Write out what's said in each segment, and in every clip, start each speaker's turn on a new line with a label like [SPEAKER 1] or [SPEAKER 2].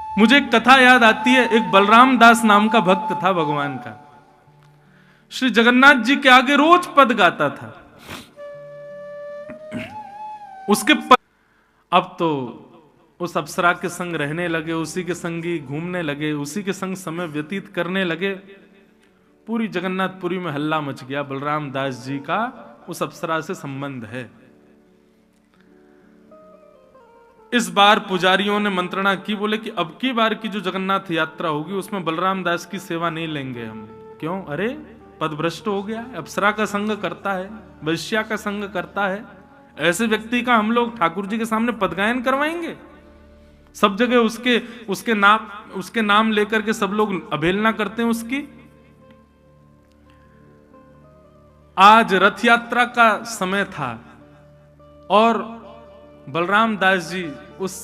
[SPEAKER 1] मुझे एक कथा याद आती है, एक बलराम दास नाम का भक्त था भगवान का, श्री जगन्नाथ जी के आगे रोज पद गाता था। उसके पद अब तो उस अप्सरा के संग रहने लगे, उसी के संग ही घूमने लगे, उसी के संग समय व्यतीत करने लगे। पूरी जगन्नाथपुरी में हल्ला मच गया, बलराम दास जी का उस अप्सरा से संबंध है। इस बार पुजारियों ने मंत्रणा की, बोले कि अब की बार की जो जगन्नाथ यात्रा होगी उसमें बलराम दास की सेवा नहीं लेंगे हम। क्यों? अरे पदभ्रष्ट हो गया है, अप्सरा का संग करता है, वैश्या का संग करता है, ऐसे व्यक्ति का हम लोग ठाकुर जी के सामने पदगायन करवाएंगे? सब जगह उसके नाम लेकर के सब लोग अवहेलना करते हैं उसकी। आज रथ यात्रा का समय था और बलराम दास जी उस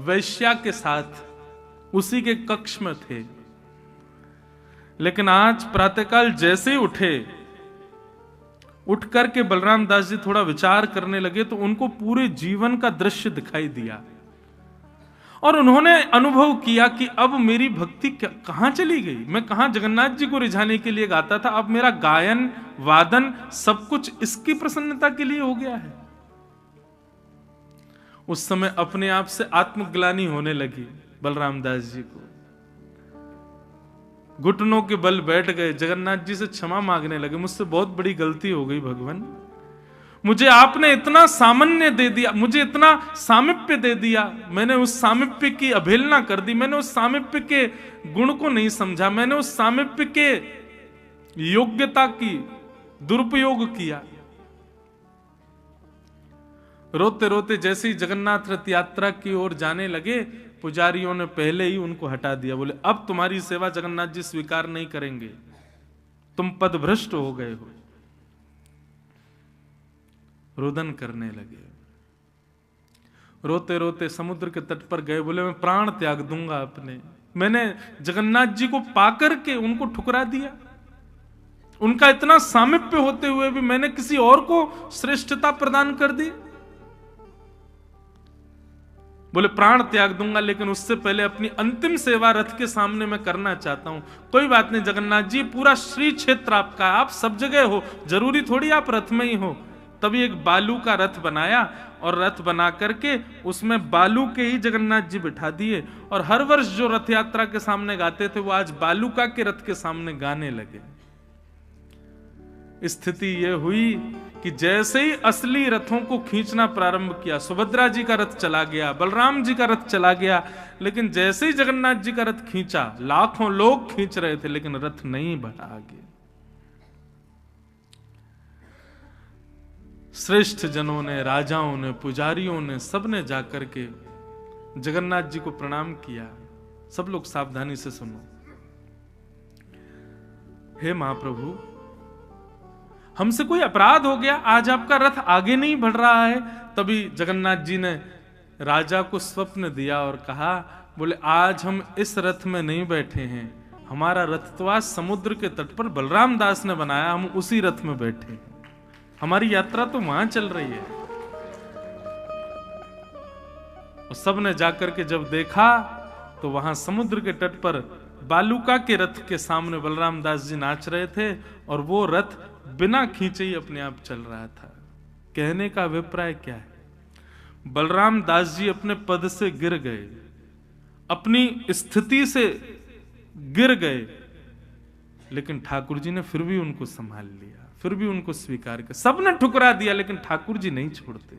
[SPEAKER 1] वैश्या के साथ उसी के कक्ष में थे। लेकिन आज प्रातःकाल जैसे ही उठ करके बलराम दास जी थोड़ा विचार करने लगे तो उनको पूरे जीवन का दृश्य दिखाई दिया और उन्होंने अनुभव किया कि अब मेरी भक्ति कहां चली गई। मैं कहां जगन्नाथ जी को रिझाने के लिए गाता था, अब मेरा गायन वादन सब कुछ इसकी प्रसन्नता के लिए हो गया है। उस समय अपने आप से आत्मग्लानि होने लगी बलराम दास जी को, घुटनों के बल बैठ गए, जगन्नाथ जी से क्षमा मांगने लगे, मुझसे बहुत बड़ी गलती हो गई भगवान, मुझे आपने इतना सामान्य दे दिया, मुझे इतना सामिप्य दे दिया, मैंने उस सामिप्य की अवहेलना कर दी, मैंने उस सामिप्य के गुण को नहीं समझा, मैंने उस सामिप्य के योग्यता की दुरुपयोग किया। रोते रोते जैसे ही जगन्नाथ रथ यात्रा की ओर जाने लगे, पुजारियों ने पहले ही उनको हटा दिया, बोले अब तुम्हारी सेवा जगन्नाथ जी स्वीकार नहीं करेंगे, तुम पदभ्रष्ट हो गए हो। रोदन करने लगे, रोते रोते समुद्र के तट पर गए, बोले मैं प्राण त्याग दूंगा अपने, मैंने जगन्नाथ जी को पाकर के उनको ठुकरा दिया, उनका इतना सामिप्य होते हुए भी मैंने किसी और को श्रेष्ठता प्रदान कर दी। बोले प्राण त्याग दूंगा, लेकिन उससे पहले अपनी अंतिम सेवा रथ के सामने मैं करना चाहता हूं। कोई बात नहीं जगन्नाथ जी, पूरा श्री क्षेत्र आपका, आप सब जगह हो, जरूरी थोड़ी आप रथ में ही हो। तभी एक बालू का रथ बनाया और रथ बना करके उसमें बालू के ही जगन्नाथ जी बिठा दिए और हर वर्ष जो रथ यात्रा के सामने गाते थे वो आज बालूका के रथ के सामने गाने लगे। स्थिति यह हुई कि जैसे ही असली रथों को खींचना प्रारंभ किया, सुभद्रा जी का रथ चला गया, बलराम जी का रथ चला गया, लेकिन जैसे ही जगन्नाथ जी का रथ खींचा, लाखों लोग खींच रहे थे लेकिन रथ नहीं बढ़ा आगे। श्रेष्ठ जनों ने, राजाओं ने, पुजारियों ने, सबने जाकर के जगन्नाथ जी को प्रणाम किया। सब लोग सावधानी से सुनो। हे महाप्रभु, हमसे कोई अपराध हो गया, आज आपका रथ आगे नहीं बढ़ रहा है। तभी जगन्नाथ जी ने राजा को स्वप्न दिया और कहा, बोले आज हम इस रथ में नहीं बैठे हैं, हमारा रथ तो आज समुद्र के तट पर बलराम दास ने बनाया, हम उसी रथ में बैठे हैं, हमारी यात्रा तो वहां चल रही है। और सबने जाकर के जब देखा तो वहां समुद्र के तट पर बालूका के रथ के सामने बलराम दास जी नाच रहे थे और वो रथ बिना खींचे ही अपने आप चल रहा था। कहने का अभिप्राय क्या है? बलराम दास जी अपने पद से गिर गए, अपनी स्थिति से गिर गए, लेकिन ठाकुर जी ने फिर भी उनको संभाल लिया, फिर भी उनको स्वीकार किया। सबने ठुकरा दिया लेकिन ठाकुर जी नहीं छोड़ते।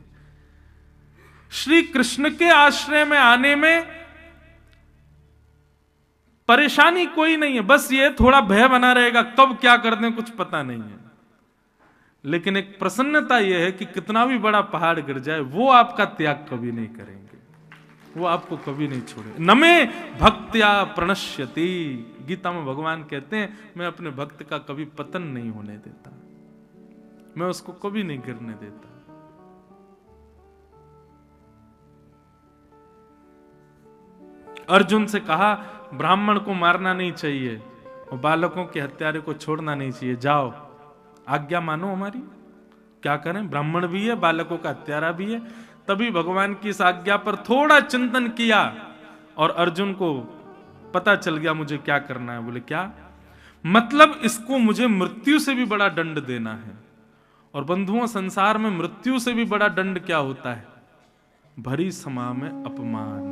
[SPEAKER 1] श्री कृष्ण के आश्रय में आने में परेशानी कोई नहीं है, बस ये थोड़ा भय बना रहेगा, कब क्या कर दें कुछ पता नहीं है। लेकिन एक प्रसन्नता यह है कि कितना भी बड़ा पहाड़ गिर जाए वो आपका त्याग कभी नहीं करेंगे, वो आपको कभी नहीं छोड़ेंगे। नमे भक्त्या प्रणश्यति, गीता में भगवान कहते हैं मैं अपने भक्त का कभी पतन नहीं होने देता, मैं उसको कभी नहीं गिरने देता। अर्जुन से कहा ब्राह्मण को मारना नहीं चाहिए और बालकों के हत्यारे को छोड़ना नहीं चाहिए, जाओ आज्ञा मानो हमारी, क्या करें, ब्राह्मण भी है, बालकों का हत्यारा भी है। तभी भगवान की इस आज्ञा पर थोड़ा चिंतन किया और अर्जुन को पता चल गया मुझे क्या करना है। बोले क्या मतलब? इसको मुझे मृत्यु से भी बड़ा दंड देना है। और बंधुओं, संसार में मृत्यु से भी बड़ा दंड क्या होता है? भरी समा में अपमान।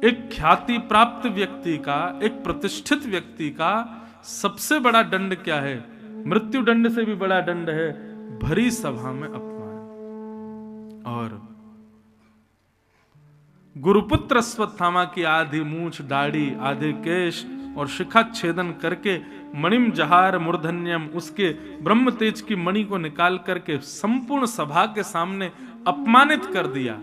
[SPEAKER 1] एक ख्याति प्राप्त व्यक्ति का, एक प्रतिष्ठित व्यक्ति का सबसे बड़ा दंड क्या है? मृत्यु दंड से भी बड़ा दंड है भरी सभा में अपमान। और गुरुपुत्र अश्वत्थामा की आधी मूछ, दाढ़ी, आधे केश और शिखा छेदन करके मणिम जहार मूर्धन्यम, उसके ब्रह्म तेज की मणि को निकाल करके संपूर्ण सभा के सामने अपमानित कर दिया।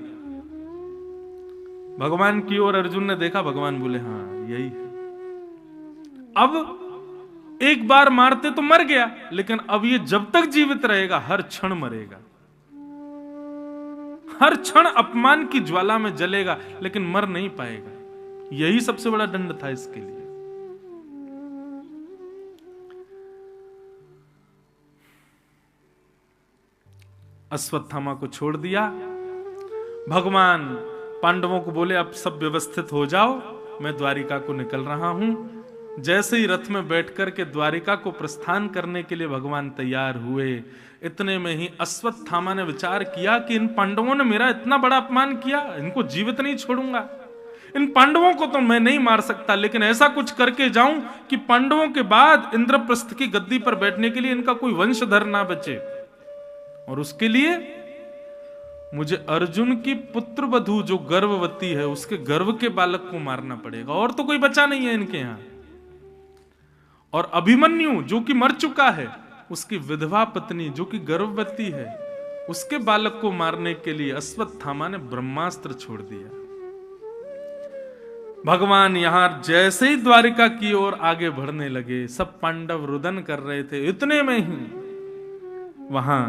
[SPEAKER 1] भगवान की ओर अर्जुन ने देखा, भगवान बोले हाँ यही है। अब एक बार मारते तो मर गया, लेकिन अब ये जब तक जीवित रहेगा हर क्षण मरेगा, हर क्षण अपमान की ज्वाला में जलेगा, लेकिन मर नहीं पाएगा। यही सबसे बड़ा दंड था इसके लिए। अश्वत्थामा को छोड़ दिया। भगवान पांडवों को बोले अब सब व्यवस्थित हो जाओ, मैं द्वारिका को निकल रहा हूं। जैसे ही रथ में बैठकर के द्वारिका को प्रस्थान करने के लिए भगवान तैयार हुए, इतने में ही अश्वत्थामा ने विचार किया कि इन पांडवों ने मेरा इतना बड़ा अपमान किया, इनको जीवित नहीं छोड़ूंगा। इन पांडवों को तो मैं नहीं मार सकता, लेकिन ऐसा कुछ करके जाऊं कि पांडवों के बाद इंद्रप्रस्थ की गद्दी पर बैठने के लिए इनका कोई वंशधर ना बचे। और उसके लिए मुझे अर्जुन की पुत्र वधू जो गर्भवती है, उसके गर्भ के बालक को मारना पड़ेगा, और तो कोई बचा नहीं है इनके यहां। और अभिमन्यु जो कि मर चुका है, उसकी विधवा पत्नी जो कि गर्भवती है, उसके बालक को मारने के लिए अश्वत्थामा ने ब्रह्मास्त्र छोड़ दिया। भगवान यहां जैसे ही द्वारिका की ओर आगे बढ़ने लगे, सब पांडव रुदन कर रहे थे। इतने में ही वहां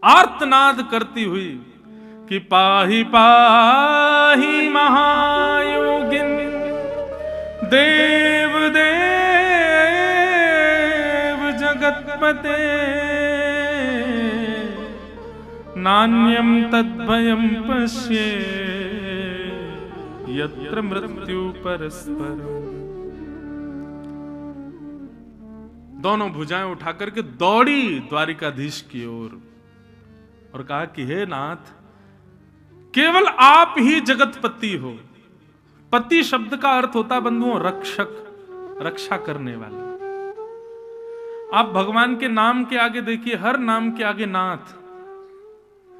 [SPEAKER 1] आर्तनाद करती हुई कि पाहि पाहि महायोगिन देव देव जगत्पते नान्यम तद्भयम पश्ये यत्र मृत्यु परस्परम। दोनों भुजाएं उठाकर के दौड़ी द्वारिकाधीश की ओर और कहा कि हे नाथ, केवल आप ही जगतपति हो। पति शब्द का अर्थ होता बंधुओं रक्षक, रक्षा करने वाला। आप भगवान के नाम के आगे देखिए, हर नाम के आगे नाथ,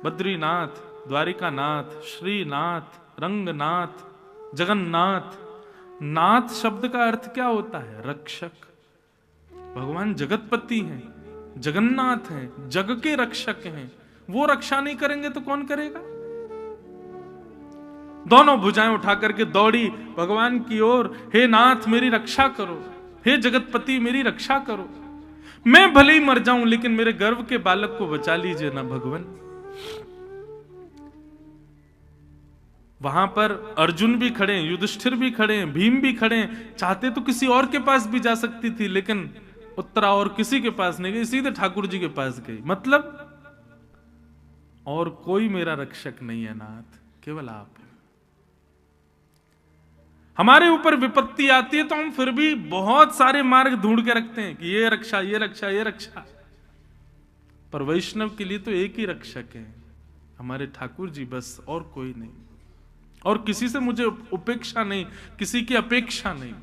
[SPEAKER 1] बद्रीनाथ, द्वारिकानाथ, श्रीनाथ, रंगनाथ, जगन्नाथ। नाथ शब्द का अर्थ क्या होता है? रक्षक। भगवान जगतपति हैं, जगन्नाथ हैं, जग के रक्षक हैं। वो रक्षा नहीं करेंगे तो कौन करेगा? दोनों भुजाएं उठा करके दौड़ी भगवान की ओर। हे नाथ मेरी रक्षा करो, हे जगतपति मेरी रक्षा करो। मैं भले ही मर जाऊं, लेकिन मेरे गर्भ के बालक को बचा लीजिए ना भगवान। वहां पर अर्जुन भी खड़े हैं, युधिष्ठिर भी खड़े हैं, भीम भी खड़े हैं। चाहते तो किसी और के पास भी जा सकती थी, लेकिन उत्तरा और किसी के पास नहीं गई, सीधे ठाकुर जी के पास गई। मतलब और कोई मेरा रक्षक नहीं है नाथ, केवल आप हैं। हमारे ऊपर विपत्ति आती है तो हम फिर भी बहुत सारे मार्ग ढूंढ के रखते हैं कि ये रक्षा, ये रक्षा, ये रक्षा। पर वैष्णव के लिए तो एक ही रक्षक है, हमारे ठाकुर जी, बस और कोई नहीं। और किसी से मुझे उपेक्षा नहीं, किसी की अपेक्षा नहीं।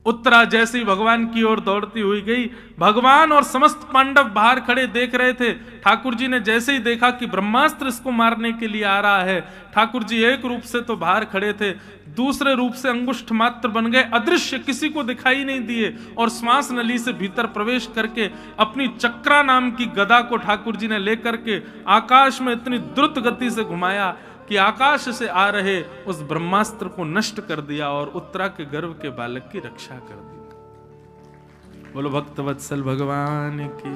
[SPEAKER 1] उत्तरा जैसे ही भगवान की ओर दौड़ती हुई गई, भगवान और समस्त पांडव बाहर खड़े देख रहे थे। ठाकुर जी ने जैसे ही देखा कि ब्रह्मास्त्र इसको मारने के लिए आ रहा है, ठाकुर जी एक रूप से तो बाहर खड़े थे, दूसरे रूप से अंगुष्ठ मात्र बन गए, अदृश्य, किसी को दिखाई नहीं दिए। और श्वास नली से भीतर प्रवेश करके अपनी चक्रा नाम की गदा को ठाकुर जी ने लेकर के आकाश में इतनी द्रुत गति से घुमाया कि आकाश से आ रहे उस ब्रह्मास्त्र को नष्ट कर दिया और उत्तरा के गर्भ के बालक की रक्षा कर दी। बोलो भक्तवत्सल भगवान की।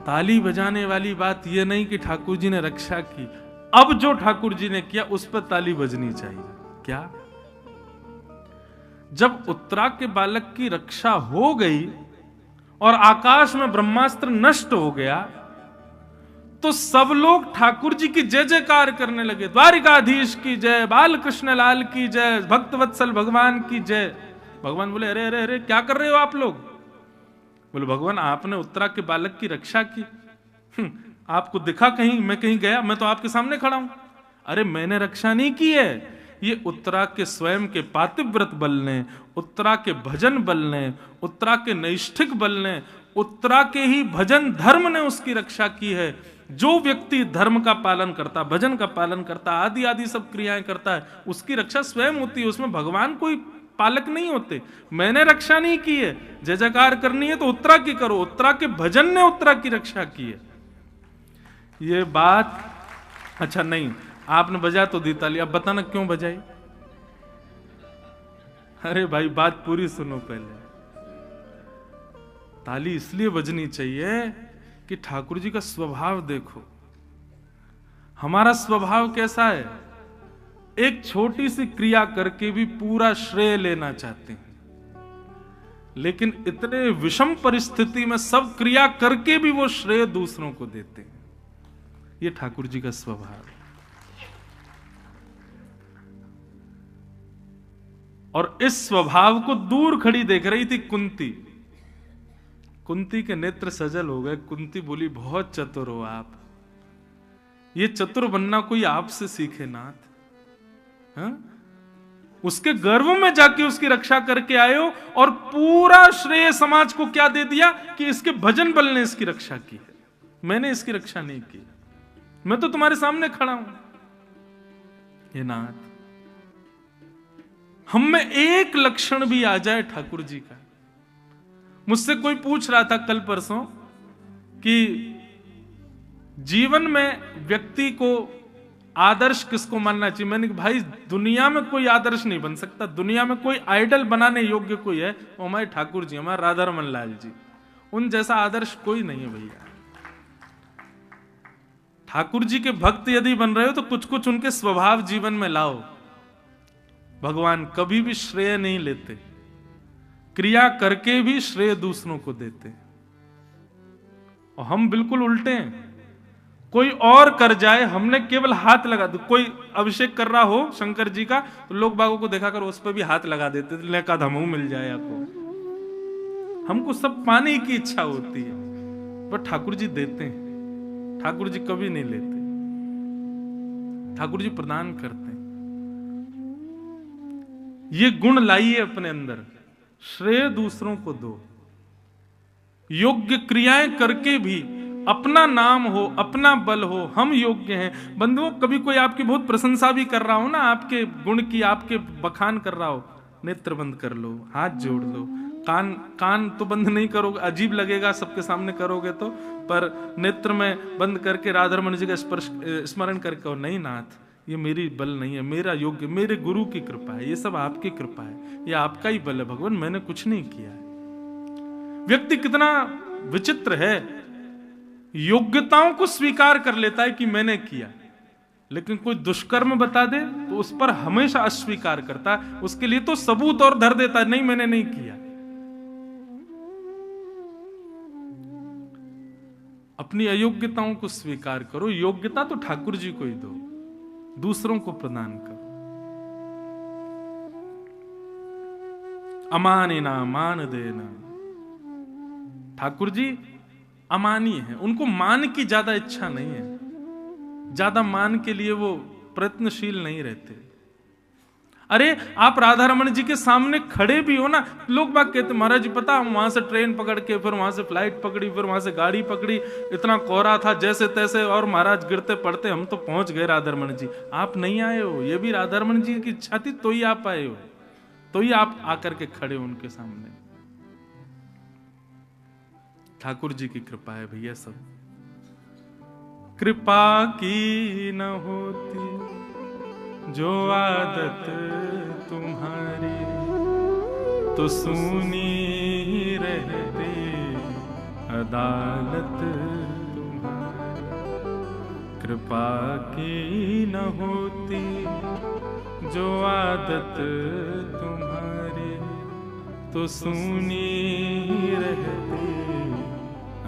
[SPEAKER 1] ताली बजाने वाली बात यह नहीं कि ठाकुर जी ने रक्षा की, अब जो ठाकुर जी ने किया उस पर ताली बजनी चाहिए। क्या? जब उत्तरा के बालक की रक्षा हो गई और आकाश में ब्रह्मास्त्र नष्ट हो गया, तो सब लोग ठाकुर जी की जय जयकार करने लगे, द्वारिकाधीश की जय, बाल कृष्ण लाल की जय, भक्तवत्सल भगवान की जय। भगवान बोले अरे अरे अरे क्या कर रहे हो आप लोग? बोले भगवान आपने उत्तरा के बालक की रक्षा की, आपको दिखा कहीं? मैं कहीं गया? मैं तो आपके सामने खड़ा हूं। अरे मैंने रक्षा नहीं की है, ये उत्तरा के स्वयं के पातिव्रत बल ने, उत्तरा के भजन बल ने, उत्तरा के नैष्ठिक बल ने, उत्तरा के ही भजन धर्म ने उसकी रक्षा की है। जो व्यक्ति धर्म का पालन करता, भजन का पालन करता, आदि आदि सब क्रियाएं करता है, उसकी रक्षा स्वयं होती है, उसमें भगवान कोई पालक नहीं होते। मैंने रक्षा नहीं की है, जय जयकार करनी है तो उत्तरा की करो, उत्तरा के भजन ने उत्तरा की रक्षा की है। ये बात अच्छा नहीं, आपने बजा तो दी ताली, अब बताना क्यों बजाई? अरे भाई बात पूरी सुनो पहले। ताली इसलिए बजनी चाहिए कि ठाकुर जी का स्वभाव देखो। हमारा स्वभाव कैसा है? एक छोटी सी क्रिया करके भी पूरा श्रेय लेना चाहते हैं, लेकिन इतने विषम परिस्थिति में सब क्रिया करके भी वो श्रेय दूसरों को देते हैं। ये ठाकुर जी का स्वभाव है। और इस स्वभाव को दूर खड़ी देख रही थी कुंती। कुंती के नेत्र सजल हो गए। कुंती बोली बहुत चतुर हो आप, ये चतुर बनना कोई आपसे सीखे नाथ। हा? उसके गर्भ में जाके उसकी रक्षा करके आए हो और पूरा श्रेय समाज को क्या दे दिया कि इसके भजन बल ने इसकी रक्षा की है, मैंने इसकी रक्षा नहीं की, मैं तो तुम्हारे सामने खड़ा हूं। ये नाथ, हम में एक लक्षण भी आ जाए ठाकुर जी का। मुझसे कोई पूछ रहा था कल परसों कि जीवन में व्यक्ति को आदर्श किसको मानना चाहिए। मैंने कहा भाई दुनिया में कोई आदर्श नहीं बन सकता, दुनिया में कोई आइडल बनाने योग्य कोई है वो हमारे ठाकुर जी, हमारे राधा रमन लाल जी। उन जैसा आदर्श कोई नहीं है भैया। ठाकुर जी के भक्त यदि बन रहे हो तो कुछ कुछ उनके स्वभाव जीवन में लाओ। भगवान कभी भी श्रेय नहीं लेते, क्रिया करके भी श्रेय दूसरों को देते, और हम बिल्कुल उल्टे हैं। कोई और कर जाए, हमने केवल हाथ लगा दो। कोई अभिषेक कर रहा हो शंकर जी का तो लोग बागों को देखा कर उस पर भी हाथ लगा देते, लेका धमू मिल जाए आपको। हमको सब पाने की इच्छा होती है, पर ठाकुर जी देते हैं। ठाकुर जी कभी नहीं लेते, ठाकुर जी प्रदान करते हैं। ये गुण लाइए अपने अंदर, श्रेय दूसरों को दो, योग्य क्रियाएं करके भी अपना नाम हो, अपना बल हो, हम योग्य हैं। बंधुओं कभी कोई आपकी बहुत प्रशंसा भी कर रहा हो ना, आपके गुण की, आपके बखान कर रहा हो, नेत्र बंद कर लो, हाथ जोड़ लो, कान तो बंद नहीं करोगे, अजीब लगेगा सबके सामने करोगे तो, पर नेत्र में बंद करके राधा रमन जी का स्मरण करके और नहीं नाथ ये मेरी बल नहीं है, मेरा योग्य, मेरे गुरु की कृपा है, ये सब आपकी कृपा है, ये आपका ही बल है भगवान, मैंने कुछ नहीं किया है। व्यक्ति कितना विचित्र है, योग्यताओं को स्वीकार कर लेता है कि मैंने किया, लेकिन कोई दुष्कर्म बता दे तो उस पर हमेशा अस्वीकार करता है, उसके लिए तो सबूत और धर देता है, नहीं मैंने नहीं किया। अपनी अयोग्यताओं को स्वीकार करो, योग्यता तो ठाकुर जी को ही दो, दूसरों को प्रदान करो। अमानिना मान देना, ठाकुर जी अमानी है, उनको मान की ज्यादा इच्छा नहीं है, ज्यादा मान के लिए वो प्रयत्नशील नहीं रहते। अरे आप राधा रमन जी के सामने खड़े भी हो ना, लोग बाग कहते महाराज जी पता हम वहां से ट्रेन पकड़ के, फिर वहां से फ्लाइट पकड़ी, फिर वहां से गाड़ी पकड़ी, इतना कोहरा था जैसे तैसे, और महाराज गिरते पड़ते हम तो पहुंच गए राधा रमन जी। आप नहीं आए हो, ये भी राधा रमन जी की इच्छा थी तो ही आप आए हो, तो ही आप आकर के खड़े हो उनके सामने। ठाकुर जी की कृपा है भैया, सब कृपा की न होती जो आदत तुम्हारी, तो सुनी रहती अदालत तुम्हारी। कृपा की न होती जो आदत तुम्हारी, तो सुनी रहती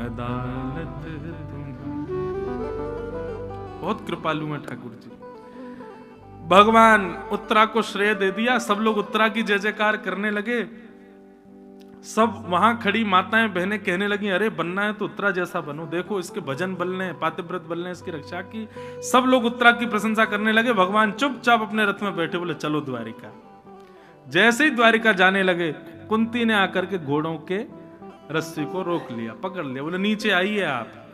[SPEAKER 1] अदालत तुम्हारी। बहुत कृपालु हैं ठाकुर जी। भगवान उत्तरा को श्रेय दे दिया, सब लोग उत्तरा की जय जयकार करने लगे। सब वहां खड़ी माताएं बहनें कहने लगी, अरे बनना है तो उत्तरा जैसा बनो, देखो इसके भजन बलने, पातिव्रत बलने, इसकी रक्षा की। सब लोग उत्तरा की प्रशंसा करने लगे। भगवान चुपचाप अपने रथ में बैठे, बोले चलो द्वारिका। जैसे ही द्वारिका जाने लगे, कुंती ने आकर के घोड़ों के रस्सी को रोक लिया, पकड़ लिया। बोले नीचे आइए,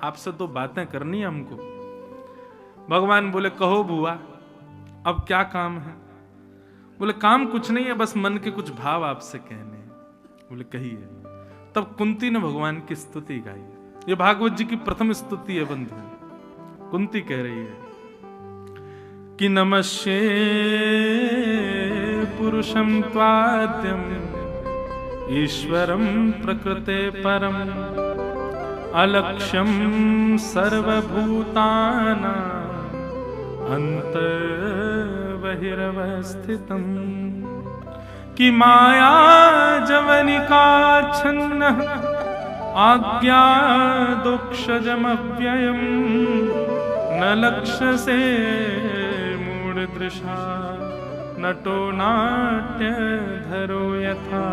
[SPEAKER 1] आपसे तो बातें करनी है हमको। भगवान बोले कहो बुआ, अब क्या काम है? बोले काम कुछ नहीं है, बस मन के कुछ भाव आपसे कहने हैं। बोले कहिए। तब कुंती ने भगवान की स्तुति गाई। ये भागवत जी की प्रथम स्तुति है बंधु। कुंती कह रही है कि नमस्ये पुरुषं त्वाद्यम ईश्वरं प्रकृते परम अलक्ष्यं सर्वभूतानां अंतर्बहिरवस्थितम् कि माया जवनिका छन्न आज्ञा दोक्षजमव्ययम् न लक्ष्य से मूढ़ दृशा नटो नाट्य धरो यथा।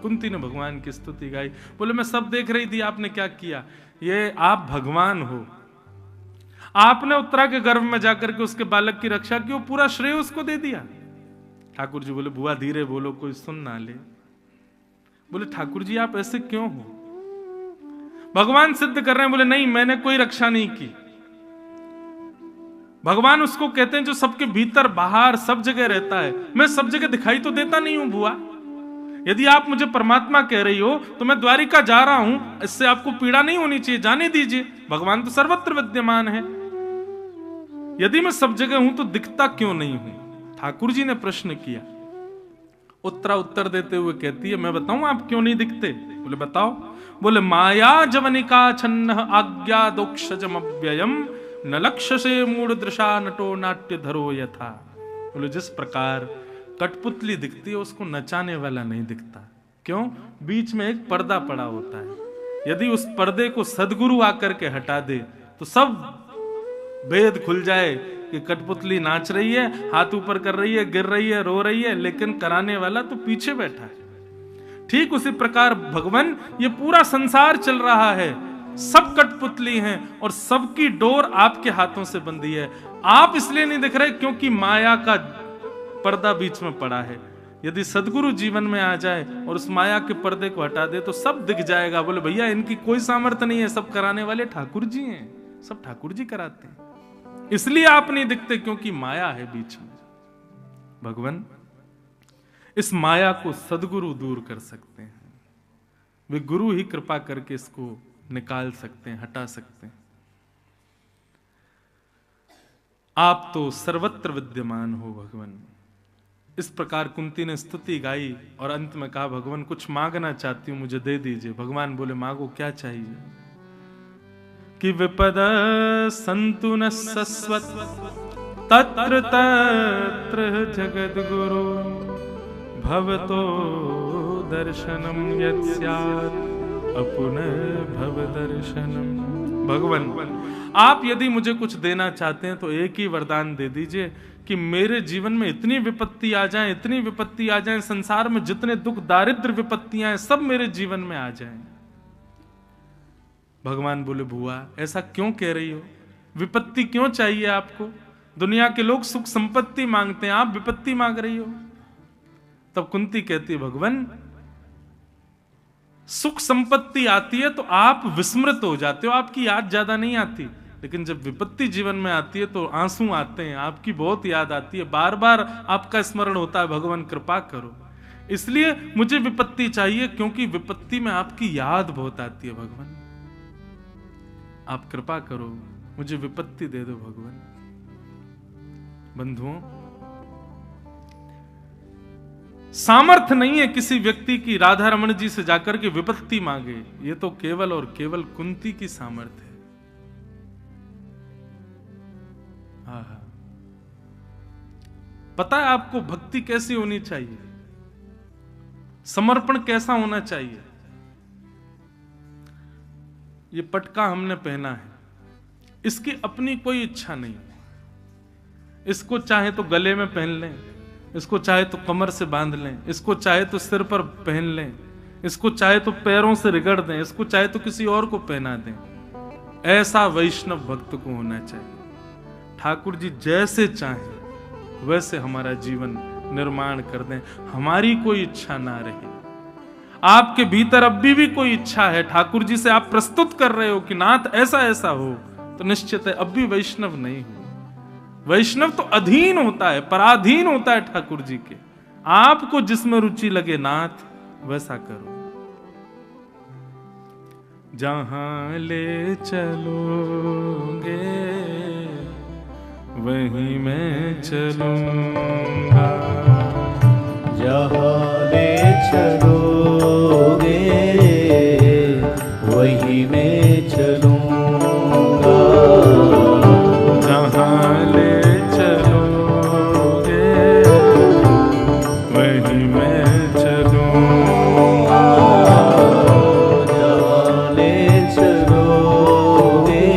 [SPEAKER 1] कुंती ने भगवान की स्तुति गाई। बोले मैं सब देख रही थी आपने क्या किया, ये आप भगवान हो। आपने उत्तरा के गर्भ में जाकर के उसके बालक की रक्षा की, वो पूरा श्रेय उसको दे दिया। ठाकुर जी बोले बुआ धीरे बोलो, कोई सुन ना ले। बोले ठाकुर जी आप ऐसे क्यों हो? भगवान सिद्ध कर रहे हैं। बोले नहीं, मैंने कोई रक्षा नहीं की। भगवान उसको कहते हैं जो सबके भीतर बाहर सब जगह रहता है। मैं सब जगह दिखाई तो देता नहीं हूं बुआ। यदि आप मुझे परमात्मा कह रही हो तो मैं द्वारिका जा रहा हूं, इससे आपको पीड़ा नहीं होनी चाहिए, जाने दीजिए। भगवान तो सर्वत्र विद्यमान है। यदि मैं सब जगह हूं तो दिखता क्यों नहीं हूं? ठाकुर जी ने प्रश्न किया। उत्तरा उत्तर देते हुए कहती है मैं बताऊं आप क्यों नहीं दिखते? बोले बताओ। बोले माया जवनिका छन्न आज्ञा दोक्षजमव्ययम् न लक्ष्य से मूढ़ दृशा नटो नाट्य धरो यथा। बोले जिस प्रकार कठपुतली दिखती है उसको नचाने वाला नहीं दिखता। क्यों? बीच में एक पर्दा पड़ा होता है। यदि उस पर्दे को सदगुरु आकर के हटा दे तो सब भेद खुल जाए कि कठपुतली नाच रही है, हाथ ऊपर कर रही है, गिर रही है, रो रही है, लेकिन कराने वाला तो पीछे बैठा है। ठीक उसी प्रकार भगवान, ये पूरा संसार चल रहा है, सब कठपुतली हैं और सबकी डोर आपके हाथों से बंधी है। आप इसलिए नहीं दिख रहे क्योंकि माया का पर्दा बीच में पड़ा है। यदि सदगुरु जीवन में आ जाए और उस माया के पर्दे को हटा दे तो सब दिख जाएगा। बोले भैया इनकी कोई सामर्थ्य नहीं है, सब कराने वाले ठाकुर जी हैं, सब ठाकुर जी कराते हैं। इसलिए आप नहीं दिखते क्योंकि माया है बीच में। भगवान इस माया को सदगुरु दूर कर सकते हैं। वे गुरु ही कृपा करके इसको निकाल सकते हैं, हटा सकते हैं। आप तो सर्वत्र विद्यमान हो भगवान। इस प्रकार कुंती ने स्तुति गाई और अंत में कहा भगवान कुछ मांगना चाहती हूं, मुझे दे दीजिए। भगवान बोले मांगो, क्या चाहिए? कि विपद संतु न सस्वत तत्र तत्र जगद्गुरु भवतो दर्शनम यत् स्यात् अपुनः भव दर्शनम। भगवान आप यदि मुझे कुछ देना चाहते हैं तो एक ही वरदान दे दीजिए कि मेरे जीवन में इतनी विपत्ति आ जाए, इतनी विपत्ति आ जाए, संसार में जितने दुख दारिद्र विपत्तियां हैं सब मेरे जीवन में आ जाएं। भगवान बोले बुआ ऐसा क्यों कह रही हो? विपत्ति क्यों चाहिए आपको? दुनिया के लोग सुख संपत्ति मांगते हैं, आप विपत्ति मांग रही हो। तब कुंती कहती है भगवान सुख संपत्ति आती है तो आप विस्मृत हो जाते हो, आपकी याद ज्यादा नहीं आती। लेकिन जब विपत्ति जीवन में आती है तो आंसू आते हैं, आपकी बहुत याद आती है, बार बार आपका स्मरण होता है। भगवान कृपा करो, इसलिए मुझे विपत्ति चाहिए क्योंकि विपत्ति में आपकी याद बहुत आती है। भगवान आप कृपा करो, मुझे विपत्ति दे दो भगवान। बंधुओं सामर्थ्य नहीं है किसी व्यक्ति की राधा रमण जी से जाकर के विपत्ति मांगे, ये तो केवल और केवल कुंती की सामर्थ्य है। पता है आपको भक्ति कैसी होनी चाहिए, समर्पण कैसा होना चाहिए? ये पटका हमने पहना है, इसकी अपनी कोई इच्छा नहीं। इसको चाहे तो गले में पहन लें, इसको चाहे तो कमर से बांध लें, इसको चाहे तो सिर पर पहन लें, इसको चाहे तो पैरों से रगड़ दें, इसको चाहे तो किसी और को पहना दें। ऐसा वैष्णव भक्त को होना चाहिए। ठाकुर जी जैसे चाहें वैसे हमारा जीवन निर्माण कर दें, हमारी कोई इच्छा ना रहे। आपके भीतर अब भी कोई इच्छा है, ठाकुर जी से आप प्रस्तुत कर रहे हो कि नाथ ऐसा ऐसा हो, तो निश्चित है अब भी वैष्णव नहीं हो। वैष्णव तो अधीन होता है, पराधीन होता है ठाकुर जी के। आपको जिसमें रुचि लगे नाथ वैसा करो। जहां ले चलोगे वहीं मैं चलूंगा,
[SPEAKER 2] जहां ले चलोगे वहीं मैं चलूंगा,
[SPEAKER 1] जहां ले चलोगे वहीं मैं चलूंगा,
[SPEAKER 2] जहां ले चलोगे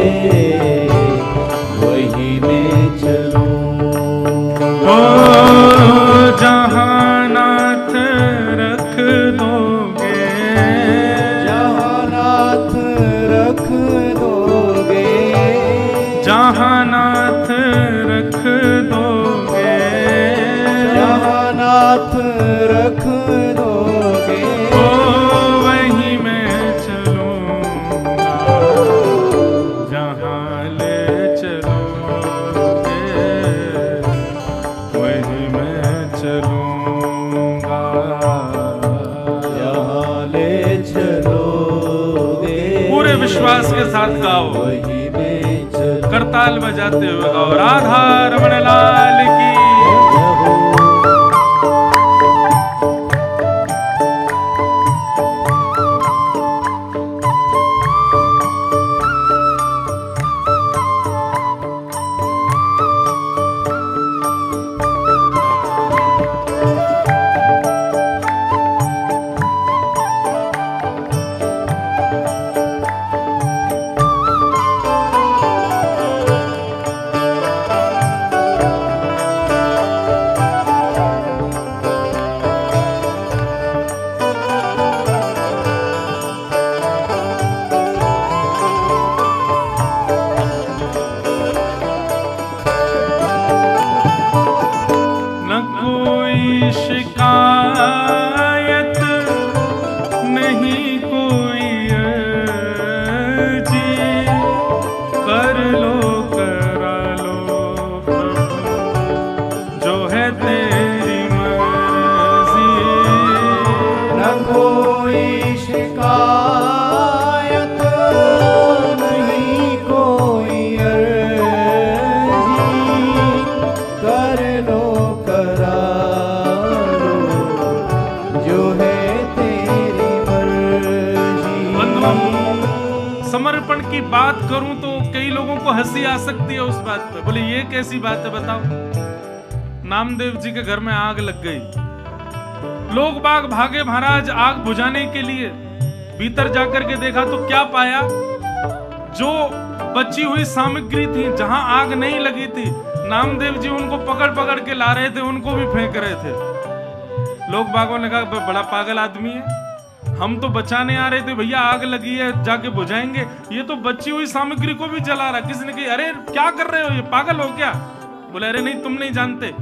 [SPEAKER 2] वहीं मैं चलूंगा।
[SPEAKER 1] ओ जहां नाथ रख दोगे,
[SPEAKER 2] जहां नाथ रख दोगे,
[SPEAKER 1] जहां नाथ रख दोगे,
[SPEAKER 2] जहां नाथ रख दोगे,
[SPEAKER 1] ओ वहीं मैं चलूंगा, जहां ले चलोगे वहीं मैं चलूंगा,
[SPEAKER 2] जहां ले चलोगे
[SPEAKER 1] पूरे विश्वास के साथ गाओ,
[SPEAKER 2] वहीं मैं चलूंगा।
[SPEAKER 1] करताल बजाते हुए गाओ, राधा रमण लाल की। न कोई शिकायत नहीं कोई अर्जी, कर लो करा लो प्रभु जो है तेरी मर्जी,
[SPEAKER 2] न कोई शिकायत नहीं कोई अर्जी, कर लो करा लो जो है तेरी मर्जी।
[SPEAKER 1] समर्पण की बात करूं तो कई लोगों को हंसी आ सकती है उस बात पे, बोले ये कैसी बात है बताओ। नामदेव जी के घर में आग लग गई, लोग बाग भागे महाराज आग बुझाने के लिए, भीतर जाकर के देखा तो क्या पाया, जो बची हुई सामग्री थी जहां आग नहीं लगी थी, नामदेव जी उनको पकड़ पकड़ के ला रहे थे, उनको भी फेंक रहे थे। लोग बागों ने कहा बड़ा पागल आदमी है, हम तो बचाने आ रहे थे, भैया आग लगी है जाके बुझाएंगे, ये तो बची हुई सामग्री को भी जला रहा। किसी ने कहा अरे क्या कर रहे हो, ये पागल हो क्या? बोले अरे नहीं तुम नहीं जानते,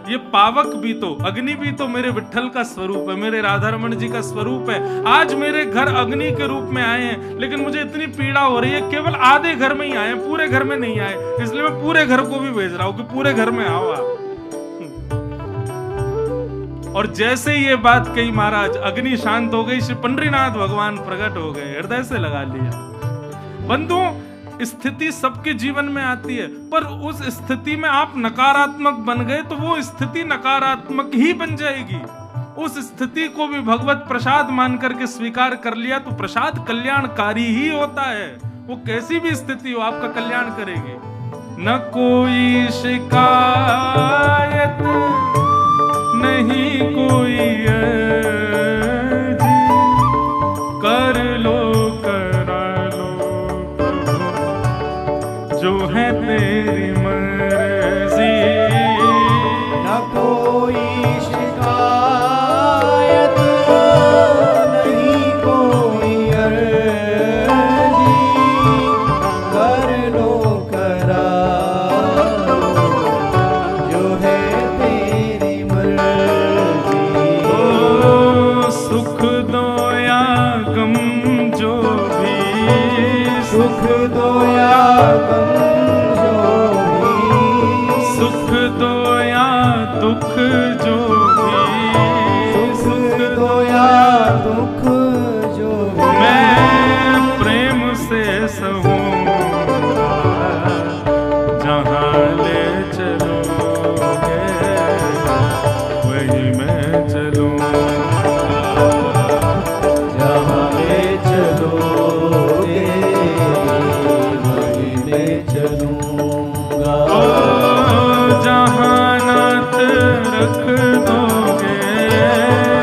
[SPEAKER 1] ये पावक भी तो अग्नि भी तो मेरे विट्ठल का स्वरूप है, मेरे राधा रमण जी का स्वरूप है। आज मेरे घर अग्नि के रूप में आए हैं, लेकिन मुझे इतनी पीड़ा हो रही है, केवल आधे घर में ही आए, पूरे घर में नहीं आए, इसलिए मैं पूरे घर को भी भेज रहा हूं कि पूरे घर में आओ आप। और जैसे ये बात कही महाराज, अग्नि शांत हो गई, श्री पंडरीनाथ भगवान प्रकट हो गए, हृदय से लगा लिया। बंधुओं, स्थिति सबके जीवन में आती है, पर उस स्थिति में आप नकारात्मक बन गए तो वो स्थिति नकारात्मक ही बन जाएगी। उस स्थिति को भी भगवत प्रसाद मान करके स्वीकार कर लिया तो प्रसाद कल्याणकारी ही होता है। वो कैसी भी स्थिति हो आपका कल्याण करेगी। न कोई शिकायत नहीं कोई अर्जी, कर लो करा लो दुख जो भी
[SPEAKER 2] सुख दो या दुख जो भी
[SPEAKER 1] मैं प्रेम से सहूँगा, जहाँ ले चलोगे वही मैं चलूँगा।
[SPEAKER 2] जहाँ ले चलोगे वहीं मैं चलूँगा।
[SPEAKER 1] जहाँ नाथ रख दोगे,